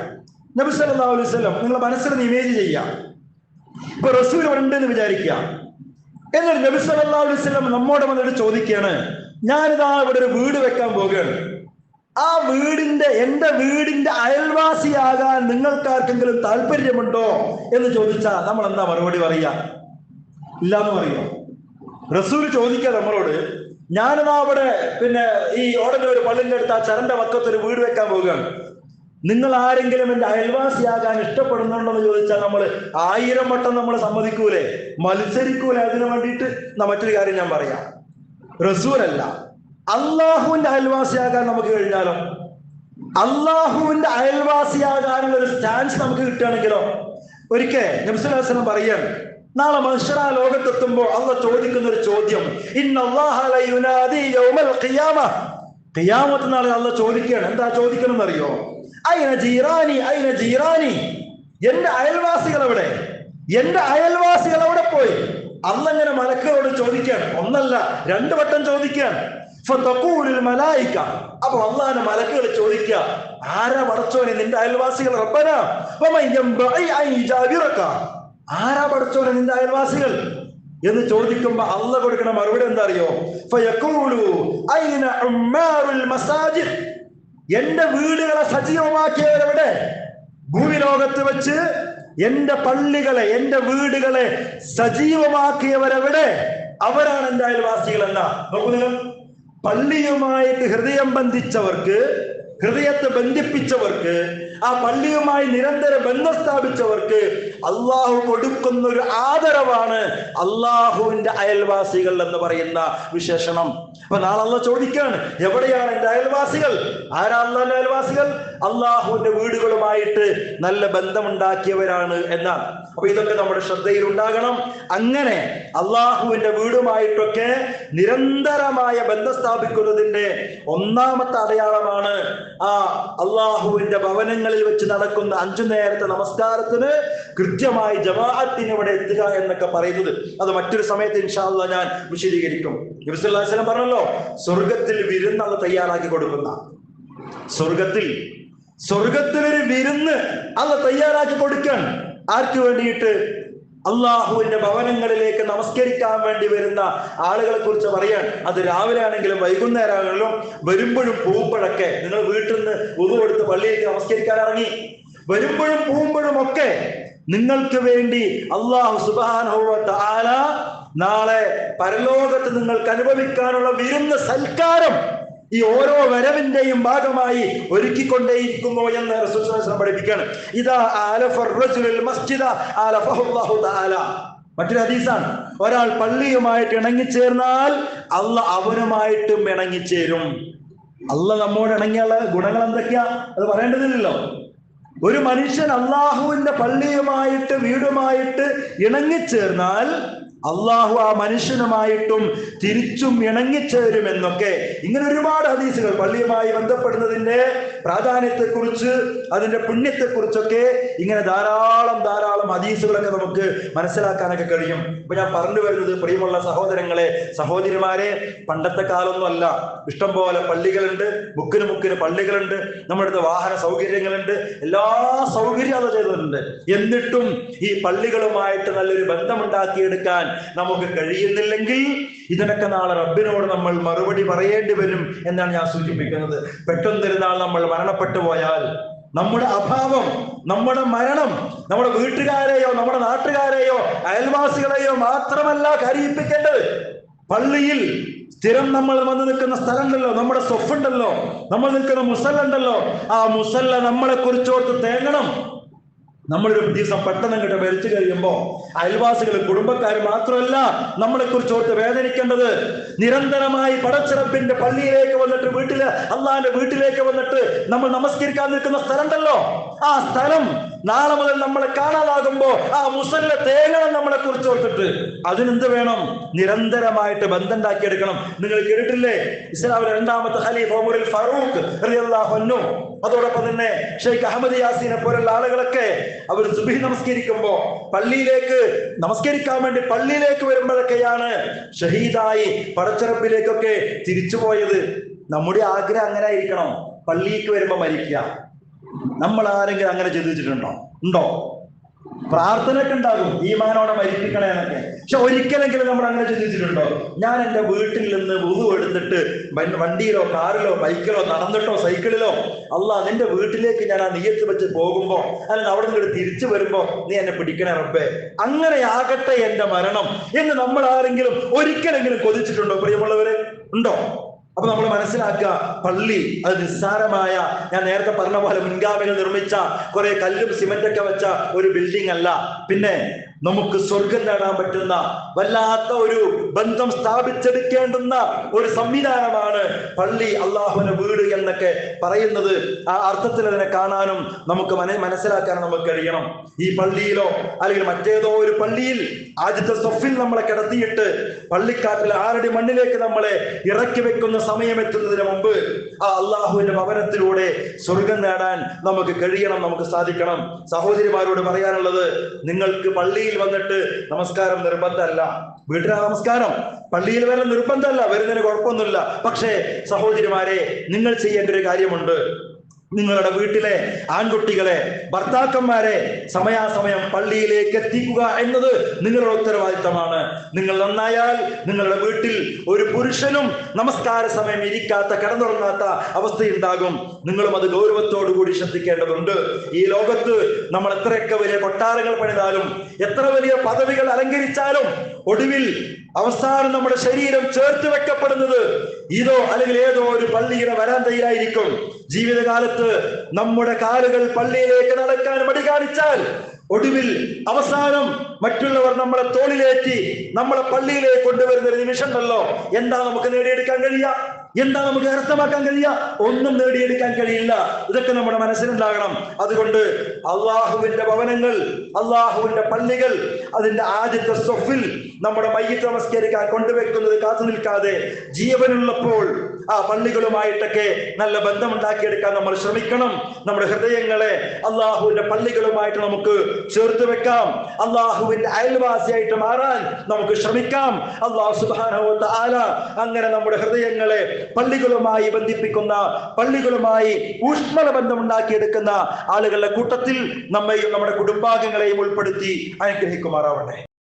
നബി സല്ലല്ലാഹു അലൈഹി വസല്ലം നിങ്ങളുടെ മനസ്സിൽ ഇമേജ് ചെയ്യാം. ഇപ്പൊ റസൂൽ ഉണ്ട് എന്ന് വിചാരിക്കുക. എന്നാൽ നബി സല്ലല്ലാഹു അലൈഹി വസല്ലം നമ്മോട് വന്നിട്ട് ചോദിക്കുകയാണ്, ഞാനിതാ ഇവിടെ ഒരു വീട് വെക്കാൻ പോകുകയാണ്. ആ എന്റെ വീടിന്റെ അയൽവാസിയാകാൻ നിങ്ങൾക്കാർക്കെങ്കിലും താല്പര്യമുണ്ടോ എന്ന് ചോദിച്ചാൽ നമ്മൾ എന്താ മറുപടി പറയാ? ഇല്ലാന്ന് പറയോ? റസൂൽ ചോദിക്കുക നമ്മളോട്, ഞാനിതാ അവിടെ പിന്നെ ഈ ഓടന്നൂർ പള്ളിന്റെ അടുത്ത് ആ ചരന്റെ വക്കത്ത് ഒരു വീട് വെക്കാൻ പോവുകയാണ്, നിങ്ങൾ ആരെങ്കിലും എന്റെ അയൽവാസിയാകാൻ ഇഷ്ടപ്പെടുന്നുണ്ടോ എന്ന് ചോദിച്ചാൽ നമ്മൾ 1000 വട്ടം നമ്മൾ സമ്മതിക്കൂലേ, മത്സരിക്കൂലേ അതിനു വേണ്ടിയിട്ട്? മറ്റൊരു കാര്യം ഞാൻ പറയാം, റസൂലല്ല, അള്ളാഹുവിന്റെ അയൽവാസിയാകാൻ നമുക്ക് കഴിഞ്ഞാലോ? അള്ളാഹുവിന്റെ അയൽവാസിയാകാനുള്ള ഒരു ചാൻസ് നമുക്ക് കിട്ടുകയാണെങ്കിലോ? ഒരിക്കൽ നബി സല്ലല്ലാഹു അലൈഹി വസല്ലം പറയാണ്, നാളെ മഹ്ശറ ലോകത്തെത്തുമ്പോൾ അള്ളാഹ് ചോദിക്കുന്ന ഒരു ചോദ്യം, ഇന്നല്ലാഹ ലയുനാദി യൗമൽ ഖിയാമ, ഖിയാമത്ത് നാളെ അള്ളാഹ് ചോദിക്കുകയാണ്. എന്താ ചോദിക്കണമെന്ന് അറിയോ? ഐന ജീറാനി, ഐന ജീറാനി, എന്റെ അയൽവാസികൾ എവിടെ, എന്റെ അയൽവാസികൾ എവിടെ പോയി? അള്ളാഹ് ഇങ്ങനെ മലക്കുകളോട് ചോദിക്കുകയാണ്. ഒന്നല്ല 2 വട്ടം ചോദിക്കുകയാണ്. മലായിക, അപ്പൊ അള്ളാഹിന്റെ മലക്കുകൾ ചോദിക്കുക, ആരാ പടച്ചോനെ നിന്റെ അയൽവാസികൾ? റബ്ബനാ ആരാ പടച്ചോനെ നിന്റെ അയൽവാസികൾ എന്ന് ചോദിക്കുമ്പോ അള്ളാഹ് കൊടുക്കുന്ന മറുപടി എന്താ അറിയോ? എന്റെ വീടുകളെ സജീവമാക്കിയവരെവിടെ? ഭൂമിലോകത്ത് വെച്ച് എന്റെ പള്ളികളെ, എന്റെ വീടുകളെ സജീവമാക്കിയവരെവിടെ? അവരാണ് എന്റെ അയൽവാസികൾ എന്നാ. നോക്കൂ, പള്ളിയുമായിട്ട് ഹൃദയം ബന്ധിച്ചവർക്ക്, ഹൃദയത്തെ ബന്ധിപ്പിച്ചവർക്ക്, ആ പള്ളിയുമായി നിരന്തരം ബന്ധം സ്ഥാപിച്ചവർക്ക് അള്ളാഹു കൊടുക്കുന്ന ഒരു ആദരവാണ് അള്ളാഹുവിന്റെ അയൽവാസികൾ എന്ന് പറയുന്ന വിശേഷണം. അപ്പൊ നാളെ അള്ളാഹ് ചോദിക്കാണ്, എവിടെയാണ് എന്റെ അയൽവാസികൾ? ആരാ അള്ളാഹുന്റെ അയൽവാസികൾ? അള്ളാഹുവിന്റെ വീടുകളുമായിട്ട് നല്ല ബന്ധമുണ്ടാക്കിയവരാണ് എന്നാണ്. അപ്പൊ ഇതൊക്കെ നമ്മുടെ ശ്രദ്ധയിൽ ഉണ്ടാകണം. അങ്ങനെ അള്ളാഹുവിന്റെ വീടുമായിട്ടൊക്കെ നിരന്തരമായ ബന്ധം സ്ഥാപിക്കുന്നതിന്റെ ഒന്നാമത്തെ അടയാളമാണ് ആ അള്ളാഹുവിന്റെ ഭവനങ്ങളിൽ വെച്ച് നടക്കുന്ന 5 നേരത്തെ നമസ്കാരത്തിന് കൃത്യമായി ജമാഅത്തിന് ഇവിടെ എത്തുക എന്നൊക്കെ പറയുന്നത്. അത് മറ്റൊരു സമയത്ത് ഇൻഷാ അല്ലാഹ് ഞാൻ വിശദീകരിക്കും. നബി സല്ലല്ലാഹു അലൈഹി വസല്ലം പറഞ്ഞല്ലോ, സ്വർഗത്തിൽ വിരുന്ന് അത് തയ്യാറാക്കി കൊടുക്കുന്ന, സ്വർഗത്തിൽ ഒരു വിരുന്ന് അത് തയ്യാറാക്കി കൊടുക്കാൻ. ആർക്ക് വേണ്ടിയിട്ട്? അള്ളാഹുവിന്റെ ഭവനങ്ങളിലേക്ക് നമസ്കരിക്കാൻ വേണ്ടി വരുന്ന ആളുകളെ കുറിച്ച് പറയാൻ, അത് രാവിലെ ആണെങ്കിലും വൈകുന്നേരം ആണെങ്കിലും വരുമ്പോഴും പോകുമ്പോഴൊക്കെ, നിങ്ങൾ വീട്ടിൽ നിന്ന് ഉദു എടുത്ത് പള്ളിയിലേക്ക് നമസ്കരിക്കാൻ ഇറങ്ങി, വരുമ്പോഴും പോകുമ്പോഴും ഒക്കെ നിങ്ങൾക്ക് വേണ്ടി അള്ളാഹു സുബ്ഹാനഹു വ തആല നാളെ പരലോകത്ത് നിങ്ങൾക്ക് അനുഭവിക്കാനുള്ള വിരുന്ന് സൽക്കാരം ഈ ഓരോ വരവിന്റെയും ഭാഗമായി ഒരുക്കിക്കൊണ്ടേയിരിക്കുന്നു എന്ന് റസൂൽ സ്വല്ലല്ലാഹു അലൈഹി വസല്ലം പഠിപ്പിക്കുകയാണ്. ഇദാ ആലഫർ റജുലുൽ മസ്ജിദ ആലഫഹുല്ലാഹു തആല. മറ്റൊരു ഹദീസാണ്, ഒരാൾ പള്ളിയുമായിട്ട് ഇണങ്ങിച്ചേർന്നാൽ അള്ളാഹ് അവനുമായിട്ടും ഇണങ്ങിച്ചേരും. അള്ളാഹ് നമ്മോട് ഇണങ്ങിയുള്ള ഗുണങ്ങൾ എന്തൊക്കെയാ അത് പറയേണ്ടതില്ലല്ലോ. ഒരു മനുഷ്യൻ അള്ളാഹുവിന്റെ പള്ളിയുമായിട്ട് വീടുമായിട്ട് ഇണങ്ങിച്ചേർന്നാൽ അള്ളാഹു ആ മനുഷ്യനുമായിട്ടും തിരിച്ചും ഇണങ്ങിച്ചേരുമെന്നൊക്കെ ഇങ്ങനെ ഒരുപാട് ഹദീസുകൾ പള്ളിയുമായി ബന്ധപ്പെടുന്നതിന്റെ പ്രാധാന്യത്തെക്കുറിച്ച് അതിന്റെ പുണ്യത്തെക്കുറിച്ചൊക്കെ ഇങ്ങനെ ധാരാളം ഹദീസുകളൊക്കെ നമുക്ക് മനസ്സിലാക്കാനൊക്കെ കഴിയും. ഇപ്പൊ ഞാൻ പറഞ്ഞു വരുന്നത്, പ്രിയമുള്ള സഹോദരങ്ങളെ, സഹോദരിമാരെ, പണ്ടത്തെ കാലമൊന്നും അല്ല. ഇഷ്ടം പോലെ പള്ളികളുണ്ട്, മുക്കിന് പള്ളികളുണ്ട്, നമ്മുടെ അടുത്ത് വാഹന സൗകര്യങ്ങളുണ്ട്, എല്ലാ സൗകര്യം അത് ചെയ്തിട്ടുണ്ട്. എന്നിട്ടും ഈ പള്ളികളുമായിട്ട് നല്ലൊരു ബന്ധമുണ്ടാക്കിയെടുക്കാൻ നമുക്ക് കഴിയുന്നില്ലെങ്കിൽ ഇതിനൊക്കെ നാളെ റബ്ബിനോട് നമ്മൾ മറുപടി പറയേണ്ടി വരും എന്നാണ് ഞാൻ സൂചിപ്പിക്കുന്നത്. പെട്ടെന്നൊരു നാൾ നമ്മൾ മരണപ്പെട്ടു പോയാൽ നമ്മുടെ അഭാവം, നമ്മുടെ മരണം നമ്മുടെ വീട്ടുകാരെയോ നമ്മുടെ നാട്ടുകാരെയോ അയൽവാസികളെയോ മാത്രമല്ല കരയിപ്പിക്കേണ്ടത്. പള്ളിയിൽ സ്ഥിരം നമ്മൾ വന്ന് നിൽക്കുന്ന സ്ഥലമുണ്ടല്ലോ, നമ്മുടെ സ്വഫുണ്ടല്ലോ, നമ്മൾ നിൽക്കുന്ന മുസല്ല ഉണ്ടല്ലോ, ആ മുസല്ല നമ്മളെ കുറിച്ചോർത്ത് തേങ്ങണം. നമ്മളൊരു ദിവസം പെട്ടെന്ന് അങ്ങോട്ട് മരിച്ചു കഴിയുമ്പോ അയൽവാസികൾ കുടുംബക്കാർ മാത്രമല്ല നമ്മളെ കുറിച്ച് ഓർത്ത് വേദനിക്കേണ്ടത്. നിരന്തരമായി പടച്ചിറപ്പിന്റെ പള്ളിയിലേക്ക് വന്നിട്ട് അള്ളാന്റെ വീട്ടിലേക്ക് വന്നിട്ട് നമ്മൾ നമസ്കരിക്കാൻ നിൽക്കുന്ന സ്ഥലം ഉണ്ടല്ലോ, ആ സ്ഥലം നാളെ മുതൽ നമ്മളെ കാണാതാകുമ്പോ ആ മുസല്ല തേങ്ങണം നമ്മളെ കുറിച്ച് ഓർത്തിട്ട്. അതിനെന്ത് വേണം? നിരന്തരമായിട്ട് ബന്ധം ഉണ്ടാക്കിയെടുക്കണം. നിങ്ങൾ കേട്ടിട്ടില്ലേ, ഇസ്ലാമിലെ രണ്ടാമത്തെ ഖലീഫ ഉമറുൽ ഫാറൂഖ് റളിയല്ലാഹു അൻഹു, അതോടൊപ്പം തന്നെ ഷെയ്ഖ് അഹമ്മദ് യാസീനെ പോലുള്ള ആളുകളൊക്കെ അവർ സുബ്ഹി നമസ്കരിക്കുമ്പോ പള്ളിയിലേക്ക് നമസ്കരിക്കാൻ വേണ്ടി പള്ളിയിലേക്ക് വരുമ്പോഴൊക്കെയാണ് ഷഹീദായി പടച്ചിറപ്പിലേക്കൊക്കെ തിരിച്ചുപോയത്. നമ്മുടെ ആഗ്രഹം അങ്ങനെ ആയിരിക്കണം, പള്ളിക്ക് വരുമ്പോ മരിക്കുക. നമ്മൾ ആരെങ്കിലും അങ്ങനെ ചിന്തിച്ചിട്ടുണ്ടോ? ഉണ്ടോ? പ്രാർത്ഥനയൊക്കെ ഉണ്ടാകും, ഈമാനോടെ മരിപ്പിക്കണേ എന്നൊക്കെ. പക്ഷെ ഒരിക്കലെങ്കിലും നമ്മൾ അങ്ങനെ ചിന്തിച്ചിട്ടുണ്ടോ? ഞാൻ എൻ്റെ വീട്ടിൽ നിന്ന് വുളു എടുത്തിട്ട് വണ്ടിയിലോ കാറിലോ ബൈക്കിലോ നടന്നിട്ടോ സൈക്കിളിലോ അല്ലാഹ് നിന്റെ വീട്ടിലേക്ക് ഞാൻ ആ നിയ്യത്ത് വെച്ച് പോകുമ്പോ അല്ലെങ്കിൽ അവിടെ നിന്ന് തിരിച്ചു വരുമ്പോ നീ എന്നെ പിടിക്കണേ റബ്ബേ, അങ്ങനെ ആകട്ടെ എന്റെ മരണം എന്ന് നമ്മൾ ആരെങ്കിലും ഒരിക്കലെങ്കിലും കൊതിച്ചിട്ടുണ്ടോ? പ്രിയമുള്ളവരെ, ഉണ്ടോ? അപ്പൊ നമ്മൾ മനസ്സിലാക്കുക, പള്ളി അത് നിസ്സാരമായ, ഞാൻ നേരത്തെ പറഞ്ഞ പോലെ മുൻഗാമികൾ നിർമ്മിച്ച കുറെ കല്ലും സിമന്റൊക്കെ വെച്ച ഒരു ബിൽഡിംഗ് അല്ല. പിന്നെ നമുക്ക് സ്വർഗം നേടാൻ പറ്റുന്ന വല്ലാത്ത ഒരു ബന്ധം സ്ഥാപിച്ചെടുക്കേണ്ടുന്ന ഒരു സംവിധാനമാണ് പള്ളി, അള്ളാഹുവിന്റെ വീട് എന്നൊക്കെ പറയുന്നത്. ആ അർത്ഥത്തിൽ അതിനെ കാണാനും നമുക്ക് മനസ്സിലാക്കാനും നമുക്ക് കഴിയണം. ഈ പള്ളിയിലോ അല്ലെങ്കിൽ മറ്റേതോ ഒരു പള്ളിയിൽ ആദ്യത്തെ സൊഫിൽ നമ്മളെ കിടത്തിയിട്ട് പള്ളിക്കാട്ടിൽ ആരുടെ മണ്ണിലേക്ക് നമ്മളെ ഇറക്കി വെക്കുന്ന സമയം എത്തുന്നതിന് മുമ്പ് ആ അള്ളാഹുവിന്റെ ഭവനത്തിലൂടെ സ്വർഗം നേടാൻ നമുക്ക് കഴിയണം, നമുക്ക് സാധിക്കണം. സഹോദരിമാരോട് പറയാനുള്ളത്, നിങ്ങൾക്ക് പള്ളിയിൽ വന്നിട്ട് നമസ്കാരം നിർബന്ധമല്ല. വീട്ടിലെ നമസ്കാരം പള്ളിയിൽ വരെ നിർബന്ധമല്ല, വരുന്നതിന് കുഴപ്പമൊന്നുമില്ല. പക്ഷേ സഹോദരിമാരെ, നിങ്ങൾ ചെയ്യേണ്ട ഒരു കാര്യമുണ്ട്. നിങ്ങളുടെ വീട്ടിലെ ആൺകുട്ടികളെ, ഭർത്താക്കന്മാരെ സമയാസമയം പള്ളിയിലേക്ക് എത്തിക്കുക എന്നത് നിങ്ങളുടെ ഉത്തരവാദിത്തമാണ്. നിങ്ങൾ നന്നായാൽ നിങ്ങളുടെ വീട്ടിൽ ഒരു പുരുഷനും നമസ്കാര സമയം ഇരിക്കാത്ത, കിടന്നുറങ്ങാത്ത അവസ്ഥയുണ്ടാകും. നിങ്ങളും അത് ഗൗരവത്തോടു കൂടി ശ്രദ്ധിക്കേണ്ടതുണ്ട്. ഈ ലോകത്ത് നമ്മൾ എത്രയൊക്കെ വലിയ കൊട്ടാരങ്ങൾ പണിതാലും എത്ര വലിയ പദവികൾ അലങ്കരിച്ചാലും ഒടുവിൽ അവസാനം നമ്മുടെ ശരീരം ചേർത്ത് വെക്കപ്പെടുന്നത് ഇതോ അല്ലെങ്കിൽ ഏതോ ഒരു പള്ളിയുടെ വരാന്തയിലായിരിക്കും. ജീവിതകാലത്ത് നമ്മുടെ കാലുകൾ പള്ളിയിലേക്ക് നടക്കാൻ മടി കാണിച്ചാൽ ഒടുവിൽ അവസാനം മറ്റുള്ളവർ നമ്മളെ തോളിലേറ്റി നമ്മളെ പള്ളിയിലേക്ക് കൊണ്ടുവരുന്ന ഒരു നിമിഷം ഉണ്ടല്ലോ, എന്താ നമുക്ക് നേടിയെടുക്കാൻ കഴിയുക? എന്താ നമുക്ക് അർത്ഥമാക്കാൻ കഴിയുക? ഒന്നും നേടിയെടുക്കാൻ കഴിയില്ല. ഇതൊക്കെ നമ്മുടെ മനസ്സിലുണ്ടാകണം. അതുകൊണ്ട് അള്ളാഹുവിന്റെ ഭവനങ്ങൾ, അള്ളാഹുവിന്റെ പള്ളികൾ, അതിന്റെ ആദ്യത്തെ സൊഫിൽ നമ്മുടെ മയ്യിത്ത് നമസ്കരിക്കാൻ കൊണ്ടുവെക്കുന്നത് കാത്തു നിൽക്കാതെ ജീവനുള്ളപ്പോൾ ആ പള്ളികളുമായിട്ടൊക്കെ നല്ല ബന്ധമുണ്ടാക്കിയെടുക്കാൻ നമ്മൾ ശ്രമിക്കണം. നമ്മുടെ ഹൃദയങ്ങളെ അള്ളാഹുവിന്റെ പള്ളികളുമായിട്ട് നമുക്ക് ചേർത്ത് വെക്കാം. അള്ളാഹുവിന്റെ അയൽവാസിയായിട്ട് മാറാൻ നമുക്ക് ശ്രമിക്കാം. അള്ളാഹു സുബ്ഹാനഹു വ തആല അങ്ങനെ നമ്മുടെ ഹൃദയങ്ങളെ പള്ളികളുമായി ബന്ധിപ്പിക്കുന്ന, പള്ളികളുമായി ഊഷ്മള ബന്ധം ഉണ്ടാക്കിയെടുക്കുന്ന ആളുകളുടെ കൂട്ടത്തിൽ നമ്മയും നമ്മുടെ കുടുംബാംഗങ്ങളെയും ഉൾപ്പെടുത്തി അനുഗ്രഹിക്കുമാറാവട്ടെ.